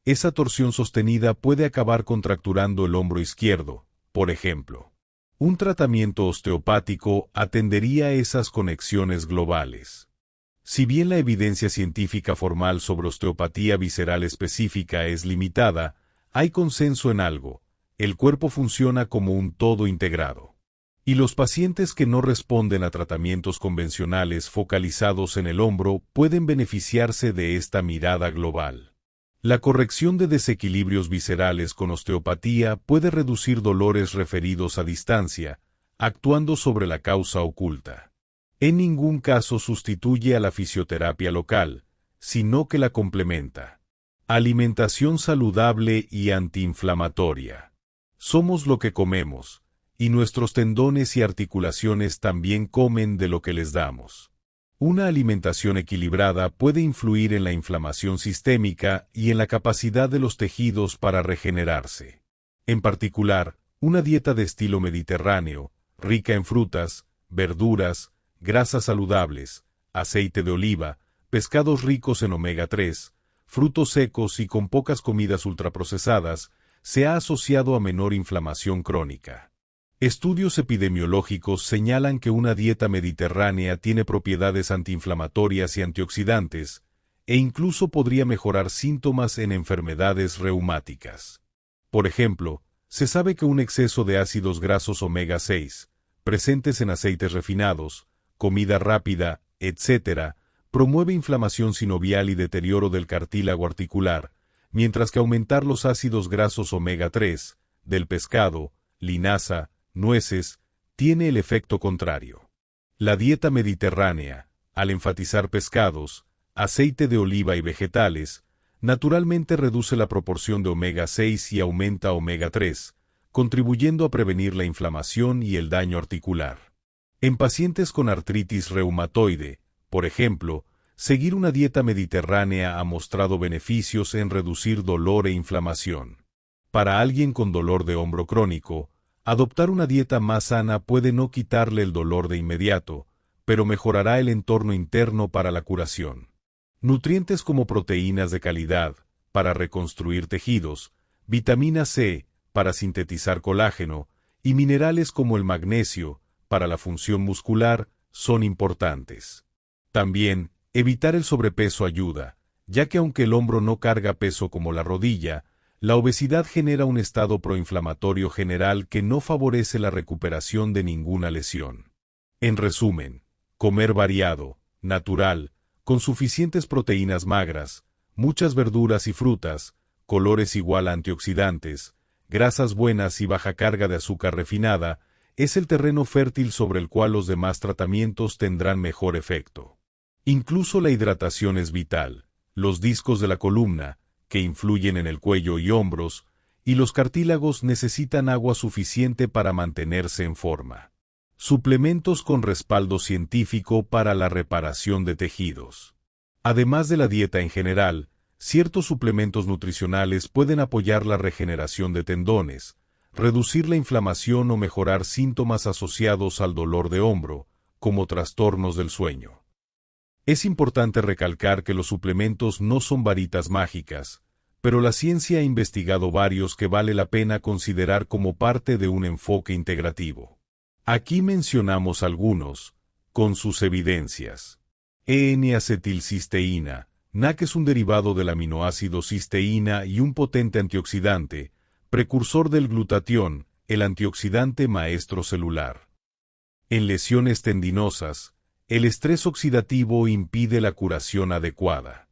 Esa torsión sostenida puede acabar contracturando el hombro izquierdo, por ejemplo. Un tratamiento osteopático atendería esas conexiones globales. Si bien la evidencia científica formal sobre osteopatía visceral específica es limitada, hay consenso en algo: el cuerpo funciona como un todo integrado. Y los pacientes que no responden a tratamientos convencionales focalizados en el hombro pueden beneficiarse de esta mirada global. La corrección de desequilibrios viscerales con osteopatía puede reducir dolores referidos a distancia, actuando sobre la causa oculta. En ningún caso sustituye a la fisioterapia local, sino que la complementa. Alimentación saludable y antiinflamatoria. Somos lo que comemos, y nuestros tendones y articulaciones también comen de lo que les damos. Una alimentación equilibrada puede influir en la inflamación sistémica y en la capacidad de los tejidos para regenerarse. En particular, una dieta de estilo mediterráneo, rica en frutas, verduras, grasas saludables, aceite de oliva, pescados ricos en omega 3, frutos secos y con pocas comidas ultraprocesadas, se ha asociado a menor inflamación crónica. Estudios epidemiológicos señalan que una dieta mediterránea tiene propiedades antiinflamatorias y antioxidantes, e incluso podría mejorar síntomas en enfermedades reumáticas. Por ejemplo, se sabe que un exceso de ácidos grasos omega 6, presentes en aceites refinados, comida rápida, etc., promueve inflamación sinovial y deterioro del cartílago articular, mientras que aumentar los ácidos grasos omega 3, del pescado, linaza, nueces, tiene el efecto contrario. La dieta mediterránea, al enfatizar pescados, aceite de oliva y vegetales, naturalmente reduce la proporción de omega 6 y aumenta omega 3, contribuyendo a prevenir la inflamación y el daño articular. En pacientes con artritis reumatoide, por ejemplo, seguir una dieta mediterránea ha mostrado beneficios en reducir dolor e inflamación. Para alguien con dolor de hombro crónico, adoptar una dieta más sana puede no quitarle el dolor de inmediato, pero mejorará el entorno interno para la curación. Nutrientes como proteínas de calidad, para reconstruir tejidos, vitamina C, para sintetizar colágeno, y minerales como el magnesio, para la función muscular, son importantes. También, evitar el sobrepeso ayuda, ya que aunque el hombro no carga peso como la rodilla, la obesidad genera un estado proinflamatorio general que no favorece la recuperación de ninguna lesión. En resumen, comer variado, natural, con suficientes proteínas magras, muchas verduras y frutas, colores igual a antioxidantes, grasas buenas y baja carga de azúcar refinada, es el terreno fértil sobre el cual los demás tratamientos tendrán mejor efecto. Incluso la hidratación es vital. Los discos de la columna, que influyen en el cuello y hombros, y los cartílagos necesitan agua suficiente para mantenerse en forma. Suplementos con respaldo científico para la reparación de tejidos. Además de la dieta en general, ciertos suplementos nutricionales pueden apoyar la regeneración de tendones, reducir la inflamación o mejorar síntomas asociados al dolor de hombro, como trastornos del sueño. Es importante recalcar que los suplementos no son varitas mágicas, pero la ciencia ha investigado varios que vale la pena considerar como parte de un enfoque integrativo. Aquí mencionamos algunos, con sus evidencias. N-acetilcisteína. NAC es un derivado del aminoácido cisteína y un potente antioxidante, precursor del glutatión, el antioxidante maestro celular. En lesiones tendinosas, el estrés oxidativo impide la curación adecuada.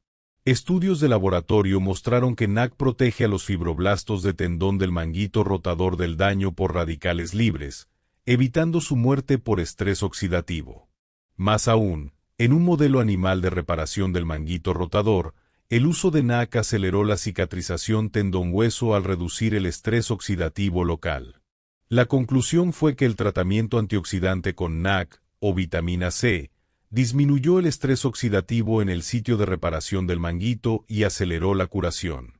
Estudios de laboratorio mostraron que NAC protege a los fibroblastos de tendón del manguito rotador del daño por radicales libres, evitando su muerte por estrés oxidativo. Más aún, en un modelo animal de reparación del manguito rotador, el uso de NAC aceleró la cicatrización tendón-hueso al reducir el estrés oxidativo local. La conclusión fue que el tratamiento antioxidante con NAC, o vitamina C, disminuyó el estrés oxidativo en el sitio de reparación del manguito y aceleró la curación.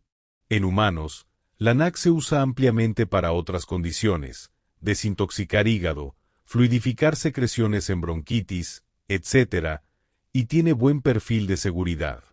En humanos, la NAC se usa ampliamente para otras condiciones, desintoxicar hígado, fluidificar secreciones en bronquitis, etc., y tiene buen perfil de seguridad.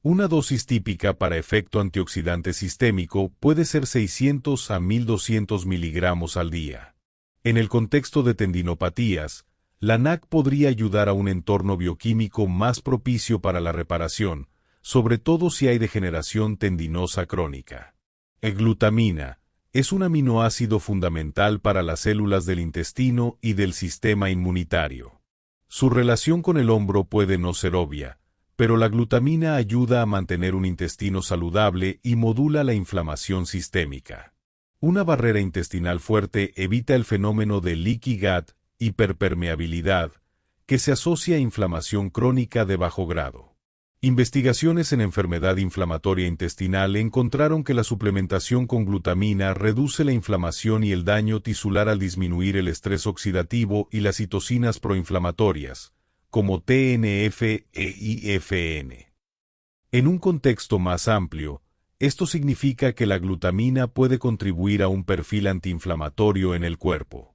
Una dosis típica para efecto antioxidante sistémico puede ser 600 a 1200 miligramos al día. En el contexto de tendinopatías, la NAC podría ayudar a un entorno bioquímico más propicio para la reparación, sobre todo si hay degeneración tendinosa crónica. Glutamina es un aminoácido fundamental para las células del intestino y del sistema inmunitario. Su relación con el hombro puede no ser obvia, pero la glutamina ayuda a mantener un intestino saludable y modula la inflamación sistémica. Una barrera intestinal fuerte evita el fenómeno de leaky gut, hiperpermeabilidad, que se asocia a inflamación crónica de bajo grado. Investigaciones en enfermedad inflamatoria intestinal encontraron que la suplementación con glutamina reduce la inflamación y el daño tisular al disminuir el estrés oxidativo y las citocinas proinflamatorias, como TNF e IFN. En un contexto más amplio, esto significa que la glutamina puede contribuir a un perfil antiinflamatorio en el cuerpo.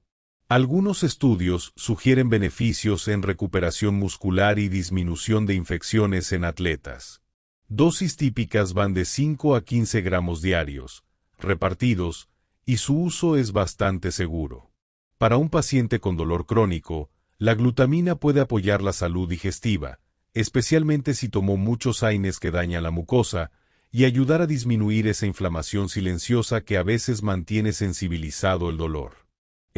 Algunos estudios sugieren beneficios en recuperación muscular y disminución de infecciones en atletas. Dosis típicas van de 5 a 15 gramos diarios, repartidos, y su uso es bastante seguro. Para un paciente con dolor crónico, la glutamina puede apoyar la salud digestiva, especialmente si tomó muchos AINES que dañan la mucosa, y ayudar a disminuir esa inflamación silenciosa que a veces mantiene sensibilizado el dolor.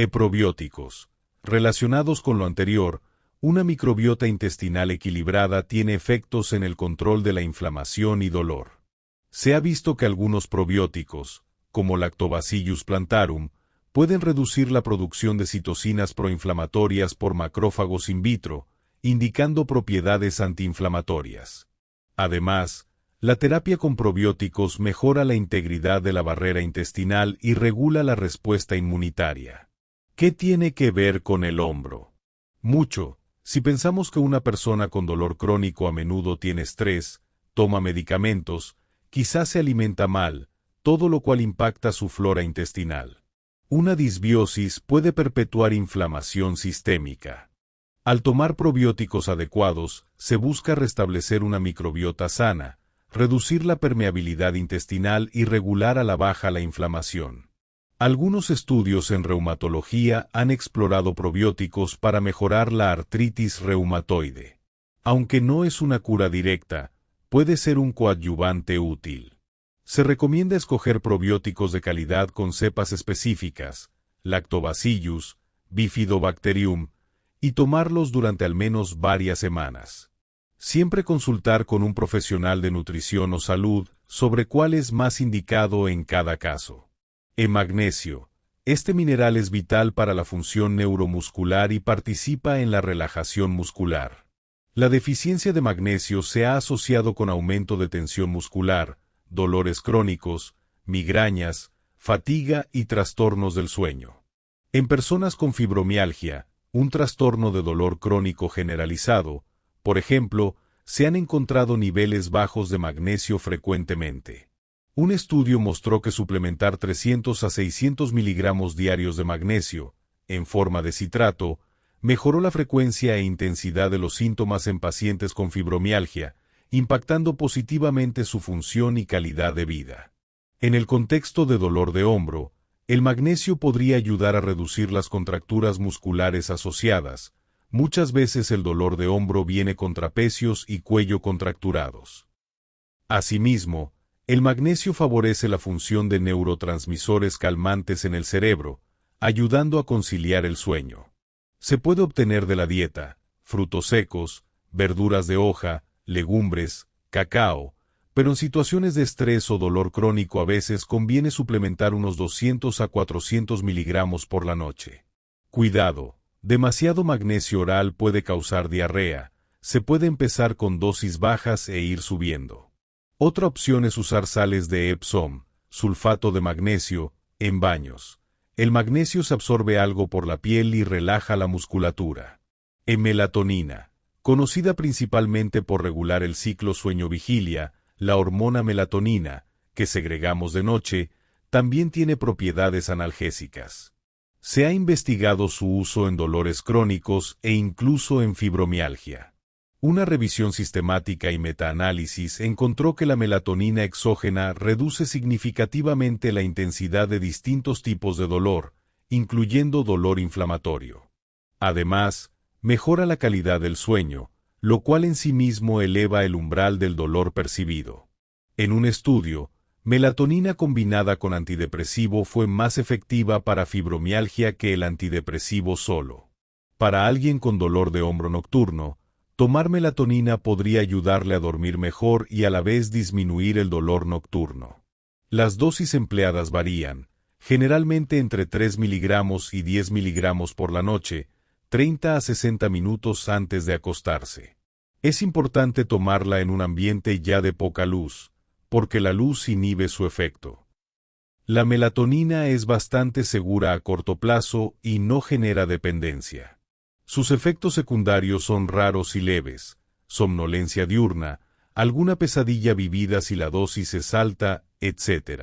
Probióticos. Relacionados con lo anterior, una microbiota intestinal equilibrada tiene efectos en el control de la inflamación y dolor. Se ha visto que algunos probióticos, como Lactobacillus plantarum, pueden reducir la producción de citocinas proinflamatorias por macrófagos in vitro, indicando propiedades antiinflamatorias. Además, la terapia con probióticos mejora la integridad de la barrera intestinal y regula la respuesta inmunitaria. ¿Qué tiene que ver con el hombro? Mucho. Si pensamos que una persona con dolor crónico a menudo tiene estrés, toma medicamentos, quizás se alimenta mal, todo lo cual impacta su flora intestinal. Una disbiosis puede perpetuar inflamación sistémica. Al tomar probióticos adecuados, se busca restablecer una microbiota sana, reducir la permeabilidad intestinal y regular a la baja la inflamación. Algunos estudios en reumatología han explorado probióticos para mejorar la artritis reumatoide. Aunque no es una cura directa, puede ser un coadyuvante útil. Se recomienda escoger probióticos de calidad con cepas específicas, Lactobacillus, Bifidobacterium, y tomarlos durante al menos varias semanas. Siempre consultar con un profesional de nutrición o salud sobre cuál es más indicado en cada caso. Magnesio. Este mineral es vital para la función neuromuscular y participa en la relajación muscular. La deficiencia de magnesio se ha asociado con aumento de tensión muscular, dolores crónicos, migrañas, fatiga y trastornos del sueño. En personas con fibromialgia, un trastorno de dolor crónico generalizado, por ejemplo, se han encontrado niveles bajos de magnesio frecuentemente. Un estudio mostró que suplementar 300 a 600 miligramos diarios de magnesio, en forma de citrato, mejoró la frecuencia e intensidad de los síntomas en pacientes con fibromialgia, impactando positivamente su función y calidad de vida. En el contexto de dolor de hombro, el magnesio podría ayudar a reducir las contracturas musculares asociadas. Muchas veces el dolor de hombro viene con trapecios y cuello contracturados. Asimismo, el magnesio favorece la función de neurotransmisores calmantes en el cerebro, ayudando a conciliar el sueño. Se puede obtener de la dieta, frutos secos, verduras de hoja, legumbres, cacao, pero en situaciones de estrés o dolor crónico a veces conviene suplementar unos 200 a 400 miligramos por la noche. Cuidado, demasiado magnesio oral puede causar diarrea, se puede empezar con dosis bajas e ir subiendo. Otra opción es usar sales de Epsom, sulfato de magnesio, en baños. El magnesio se absorbe algo por la piel y relaja la musculatura. Melatonina, conocida principalmente por regular el ciclo sueño-vigilia, la hormona melatonina, que segregamos de noche, también tiene propiedades analgésicas. Se ha investigado su uso en dolores crónicos e incluso en fibromialgia. Una revisión sistemática y metaanálisis encontró que la melatonina exógena reduce significativamente la intensidad de distintos tipos de dolor, incluyendo dolor inflamatorio. Además, mejora la calidad del sueño, lo cual en sí mismo eleva el umbral del dolor percibido. En un estudio, melatonina combinada con antidepresivo fue más efectiva para fibromialgia que el antidepresivo solo. Para alguien con dolor de hombro nocturno, tomar melatonina podría ayudarle a dormir mejor y a la vez disminuir el dolor nocturno. Las dosis empleadas varían, generalmente entre 3 miligramos y 10 miligramos por la noche, 30 a 60 minutos antes de acostarse. Es importante tomarla en un ambiente ya de poca luz, porque la luz inhibe su efecto. La melatonina es bastante segura a corto plazo y no genera dependencia. Sus efectos secundarios son raros y leves, somnolencia diurna, alguna pesadilla vivida si la dosis es alta, etc.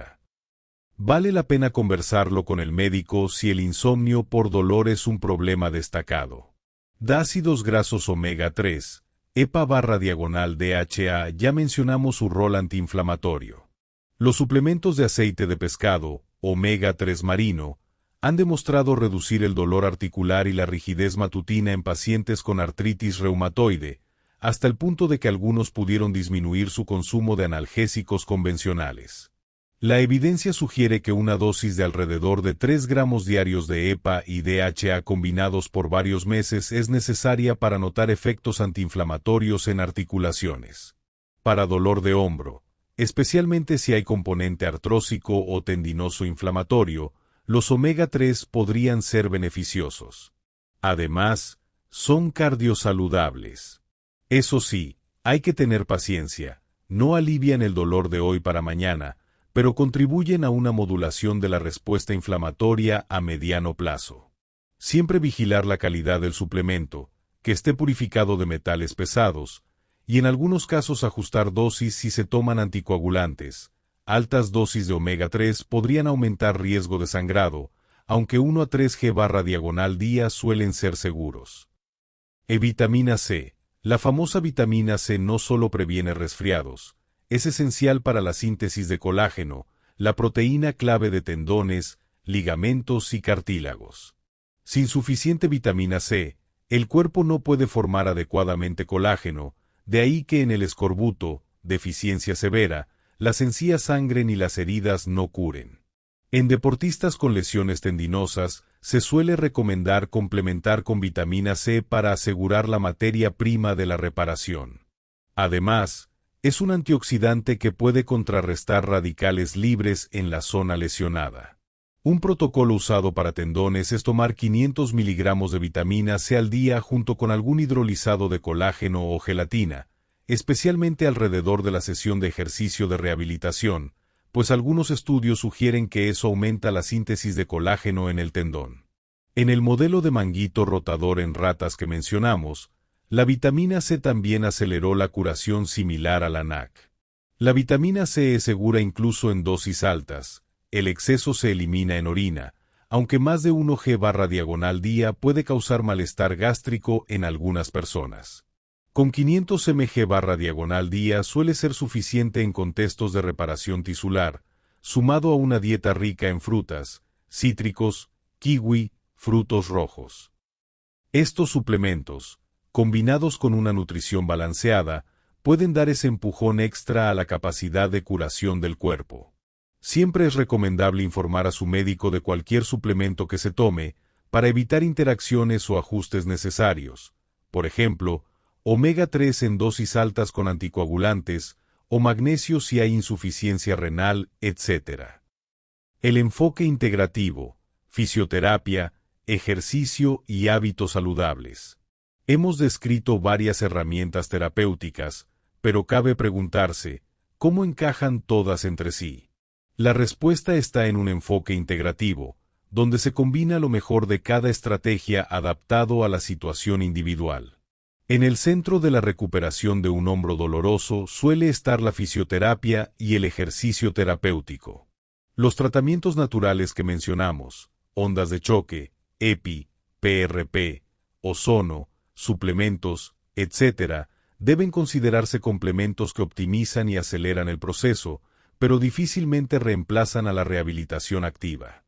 Vale la pena conversarlo con el médico si el insomnio por dolor es un problema destacado. Ácidos grasos omega 3, EPA/DHA. Ya mencionamos su rol antiinflamatorio. Los suplementos de aceite de pescado, omega 3 marino, han demostrado reducir el dolor articular y la rigidez matutina en pacientes con artritis reumatoide, hasta el punto de que algunos pudieron disminuir su consumo de analgésicos convencionales. La evidencia sugiere que una dosis de alrededor de 3 gramos diarios de EPA y DHA combinados por varios meses es necesaria para notar efectos antiinflamatorios en articulaciones. Para dolor de hombro, especialmente si hay componente artrósico o tendinoso inflamatorio, los omega 3 podrían ser beneficiosos. Además, son cardiosaludables. Eso sí, hay que tener paciencia, no alivian el dolor de hoy para mañana, pero contribuyen a una modulación de la respuesta inflamatoria a mediano plazo. Siempre vigilar la calidad del suplemento, que esté purificado de metales pesados, y en algunos casos ajustar dosis si se toman anticoagulantes. Altas dosis de omega 3 podrían aumentar riesgo de sangrado, aunque 1 a 3 g/día suelen ser seguros. Vitamina C. La famosa vitamina C no solo previene resfriados, es esencial para la síntesis de colágeno, la proteína clave de tendones, ligamentos y cartílagos. Sin suficiente vitamina C, el cuerpo no puede formar adecuadamente colágeno, de ahí que en el escorbuto, deficiencia severa, las encías sangren y las heridas no curen. En deportistas con lesiones tendinosas, se suele recomendar complementar con vitamina C para asegurar la materia prima de la reparación. Además, es un antioxidante que puede contrarrestar radicales libres en la zona lesionada. Un protocolo usado para tendones es tomar 500 miligramos de vitamina C al día junto con algún hidrolizado de colágeno o gelatina, especialmente alrededor de la sesión de ejercicio de rehabilitación, pues algunos estudios sugieren que eso aumenta la síntesis de colágeno en el tendón. En el modelo de manguito rotador en ratas que mencionamos, la vitamina C también aceleró la curación similar a la NAC. La vitamina C es segura incluso en dosis altas, el exceso se elimina en orina, aunque más de 1 g/día puede causar malestar gástrico en algunas personas. Con 500 mg/día suele ser suficiente en contextos de reparación tisular, sumado a una dieta rica en frutas, cítricos, kiwi, frutos rojos. Estos suplementos, combinados con una nutrición balanceada, pueden dar ese empujón extra a la capacidad de curación del cuerpo. Siempre es recomendable informar a su médico de cualquier suplemento que se tome para evitar interacciones o ajustes necesarios, por ejemplo, omega 3 en dosis altas con anticoagulantes o magnesio si hay insuficiencia renal, etc. El enfoque integrativo, fisioterapia, ejercicio y hábitos saludables. Hemos descrito varias herramientas terapéuticas, pero cabe preguntarse, ¿cómo encajan todas entre sí? La respuesta está en un enfoque integrativo, donde se combina lo mejor de cada estrategia adaptado a la situación individual. En el centro de la recuperación de un hombro doloroso suele estar la fisioterapia y el ejercicio terapéutico. Los tratamientos naturales que mencionamos, ondas de choque, EPI, PRP, ozono, suplementos, etc., deben considerarse complementos que optimizan y aceleran el proceso, pero difícilmente reemplazan a la rehabilitación activa.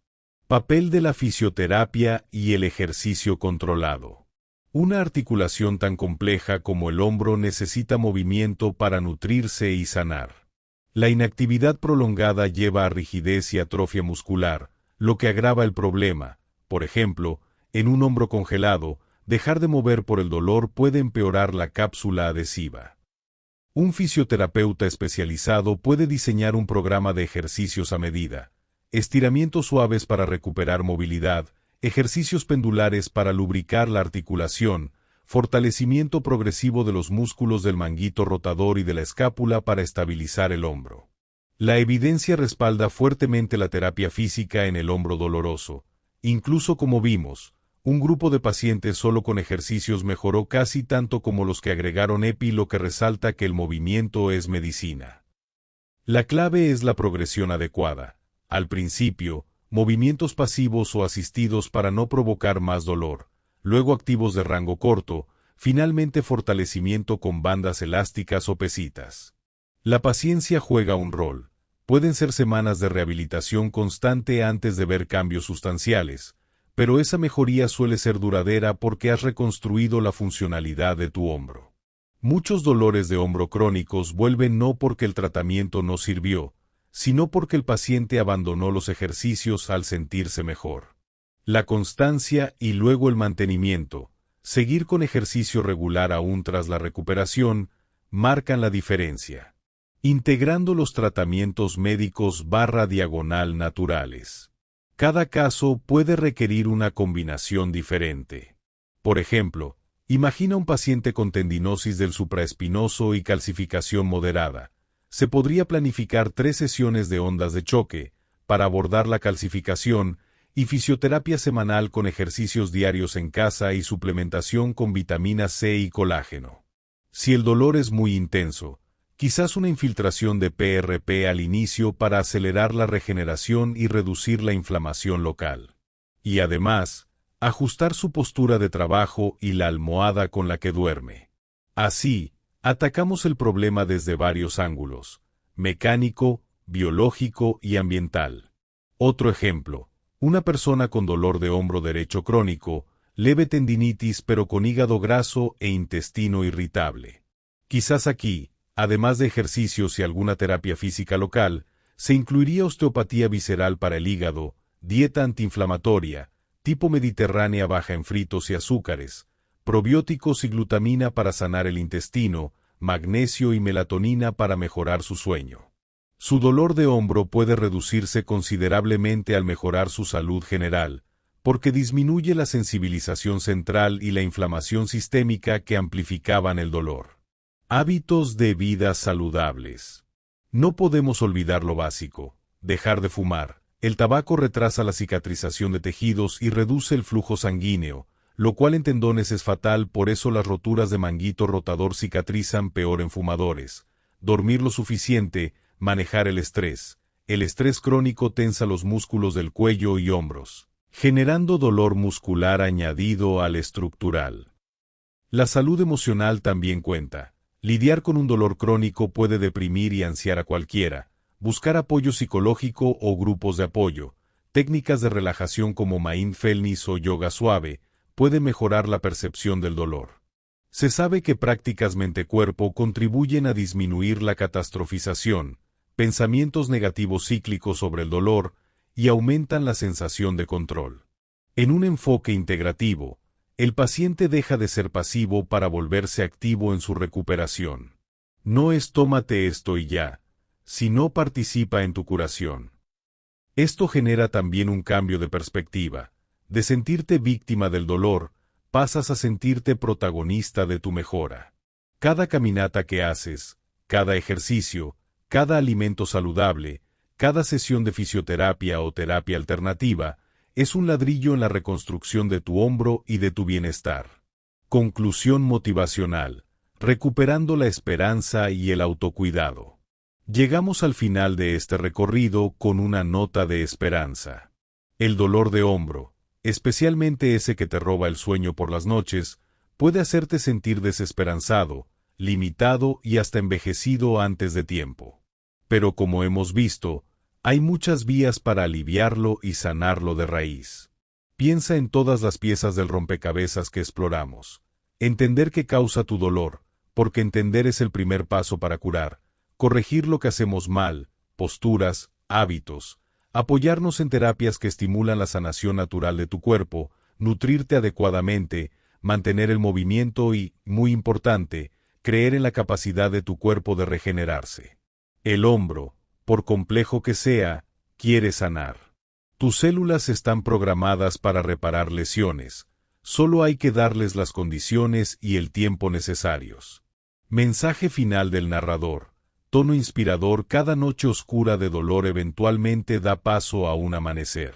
Papel de la fisioterapia y el ejercicio controlado. Una articulación tan compleja como el hombro necesita movimiento para nutrirse y sanar. La inactividad prolongada lleva a rigidez y atrofia muscular, lo que agrava el problema. Por ejemplo, en un hombro congelado, dejar de mover por el dolor puede empeorar la cápsula adhesiva. Un fisioterapeuta especializado puede diseñar un programa de ejercicios a medida, estiramientos suaves para recuperar movilidad, ejercicios pendulares para lubricar la articulación, fortalecimiento progresivo de los músculos del manguito rotador y de la escápula para estabilizar el hombro. La evidencia respalda fuertemente la terapia física en el hombro doloroso. Incluso como vimos, un grupo de pacientes solo con ejercicios mejoró casi tanto como los que agregaron EPI, lo que resalta que el movimiento es medicina. La clave es la progresión adecuada. Al principio, movimientos pasivos o asistidos para no provocar más dolor, luego activos de rango corto, finalmente fortalecimiento con bandas elásticas o pesitas. La paciencia juega un rol. Pueden ser semanas de rehabilitación constante antes de ver cambios sustanciales, pero esa mejoría suele ser duradera porque has reconstruido la funcionalidad de tu hombro. Muchos dolores de hombro crónicos vuelven no porque el tratamiento no sirvió, sino porque el paciente abandonó los ejercicios al sentirse mejor. La constancia y luego el mantenimiento, seguir con ejercicio regular aún tras la recuperación, marcan la diferencia. Integrando los tratamientos médicos/naturales. Cada caso puede requerir una combinación diferente. Por ejemplo, imagina un paciente con tendinosis del supraespinoso y calcificación moderada. Se podría planificar 3 sesiones de ondas de choque para abordar la calcificación y fisioterapia semanal con ejercicios diarios en casa y suplementación con vitamina C y colágeno. Si el dolor es muy intenso, quizás una infiltración de PRP al inicio para acelerar la regeneración y reducir la inflamación local. Y además, ajustar su postura de trabajo y la almohada con la que duerme. Así, atacamos el problema desde varios ángulos: mecánico, biológico y ambiental. Otro ejemplo: una persona con dolor de hombro derecho crónico, leve tendinitis pero con hígado graso e intestino irritable. Quizás aquí, además de ejercicios y alguna terapia física local, se incluiría osteopatía visceral para el hígado, dieta antiinflamatoria, tipo mediterránea baja en fritos y azúcares, probióticos y glutamina para sanar el intestino, magnesio y melatonina para mejorar su sueño. Su dolor de hombro puede reducirse considerablemente al mejorar su salud general, porque disminuye la sensibilización central y la inflamación sistémica que amplificaban el dolor. Hábitos de vida saludables. No podemos olvidar lo básico: dejar de fumar. El tabaco retrasa la cicatrización de tejidos y reduce el flujo sanguíneo, lo cual en tendones es fatal, por eso las roturas de manguito rotador cicatrizan peor en fumadores. Dormir lo suficiente, manejar el estrés. El estrés crónico tensa los músculos del cuello y hombros. generando dolor muscular añadido al estructural. La salud emocional también cuenta. Lidiar con un dolor crónico puede deprimir y ansiar a cualquiera. Buscar apoyo psicológico o grupos de apoyo, técnicas de relajación como mindfulness o yoga suave, puede mejorar la percepción del dolor. Se sabe que prácticas mente-cuerpo contribuyen a disminuir la catastrofización, pensamientos negativos cíclicos sobre el dolor, y aumentan la sensación de control. En un enfoque integrativo, el paciente deja de ser pasivo para volverse activo en su recuperación. No es tómate esto y ya, sino participa en tu curación. Esto genera también un cambio de perspectiva. De sentirte víctima del dolor, pasas a sentirte protagonista de tu mejora. Cada caminata que haces, cada ejercicio, cada alimento saludable, cada sesión de fisioterapia o terapia alternativa, es un ladrillo en la reconstrucción de tu hombro y de tu bienestar. Conclusión motivacional: recuperando la esperanza y el autocuidado. Llegamos al final de este recorrido con una nota de esperanza. El dolor de hombro, especialmente ese que te roba el sueño por las noches, puede hacerte sentir desesperanzado, limitado y hasta envejecido antes de tiempo. Pero como hemos visto, hay muchas vías para aliviarlo y sanarlo de raíz. Piensa en todas las piezas del rompecabezas que exploramos. Entender qué causa tu dolor, porque entender es el primer paso para curar. Corregir lo que hacemos mal, posturas, hábitos. Apoyarnos en terapias que estimulan la sanación natural de tu cuerpo, nutrirte adecuadamente, mantener el movimiento y, muy importante, creer en la capacidad de tu cuerpo de regenerarse. El hombro, por complejo que sea, quiere sanar. Tus células están programadas para reparar lesiones, solo hay que darles las condiciones y el tiempo necesarios. Mensaje final del narrador. Tono inspirador: cada noche oscura de dolor eventualmente da paso a un amanecer.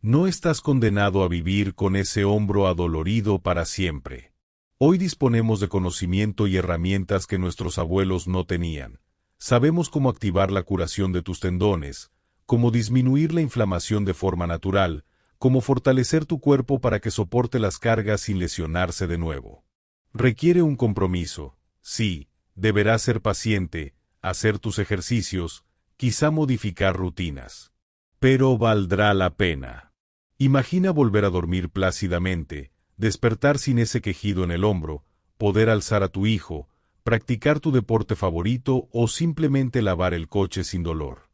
No estás condenado a vivir con ese hombro adolorido para siempre. Hoy disponemos de conocimiento y herramientas que nuestros abuelos no tenían. Sabemos cómo activar la curación de tus tendones, cómo disminuir la inflamación de forma natural, cómo fortalecer tu cuerpo para que soporte las cargas sin lesionarse de nuevo. Requiere un compromiso. Sí, deberás ser paciente, hacer tus ejercicios, quizá modificar rutinas. Pero valdrá la pena. Imagina volver a dormir plácidamente, despertar sin ese quejido en el hombro, poder alzar a tu hijo, practicar tu deporte favorito o simplemente lavar el coche sin dolor.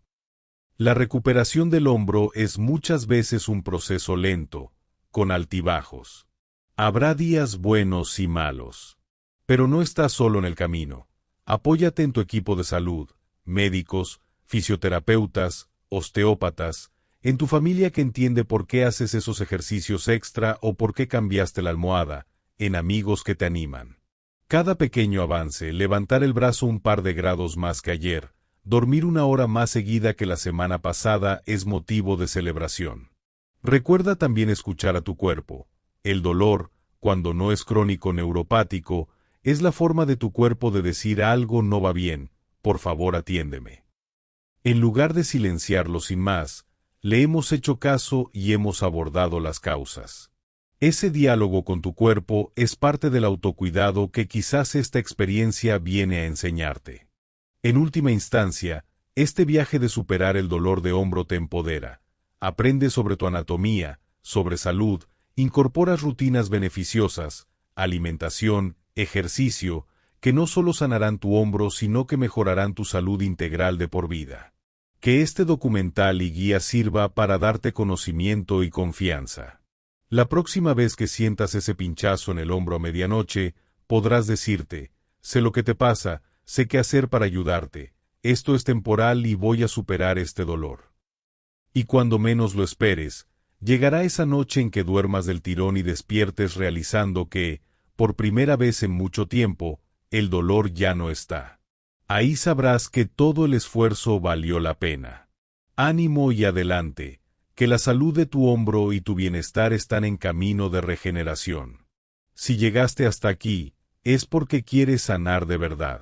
La recuperación del hombro es muchas veces un proceso lento, con altibajos. Habrá días buenos y malos. Pero no estás solo en el camino. Apóyate en tu equipo de salud, médicos, fisioterapeutas, osteópatas, en tu familia que entiende por qué haces esos ejercicios extra o por qué cambiaste la almohada, en amigos que te animan. Cada pequeño avance, levantar el brazo un par de grados más que ayer, dormir una hora más seguida que la semana pasada es motivo de celebración. Recuerda también escuchar a tu cuerpo. El dolor, cuando no es crónico neuropático, es la forma de tu cuerpo de decir algo no va bien, por favor atiéndeme. En lugar de silenciarlo sin más, le hemos hecho caso y hemos abordado las causas. Ese diálogo con tu cuerpo es parte del autocuidado que quizás esta experiencia viene a enseñarte. En última instancia, este viaje de superar el dolor de hombro te empodera. Aprende sobre tu anatomía, sobre salud, incorporas rutinas beneficiosas, alimentación, ejercicio, que no solo sanarán tu hombro sino que mejorarán tu salud integral de por vida. Que este documental y guía sirva para darte conocimiento y confianza. La próxima vez que sientas ese pinchazo en el hombro a medianoche, podrás decirte: sé lo que te pasa, sé qué hacer para ayudarte, esto es temporal y voy a superar este dolor. Y cuando menos lo esperes, llegará esa noche en que duermas del tirón y despiertes realizando que, por primera vez en mucho tiempo, el dolor ya no está. Ahí sabrás que todo el esfuerzo valió la pena. Ánimo y adelante. Que la salud de tu hombro y tu bienestar están en camino de regeneración. Si llegaste hasta aquí, es porque quieres sanar de verdad.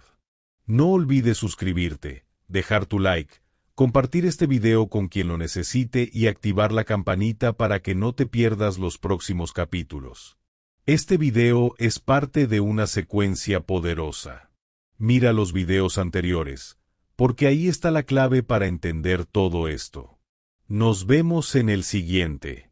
No olvides suscribirte, dejar tu like, compartir este video con quien lo necesite y activar la campanita para que no te pierdas los próximos capítulos. Este video es parte de una secuencia poderosa. Mira los videos anteriores, porque ahí está la clave para entender todo esto. Nos vemos en el siguiente.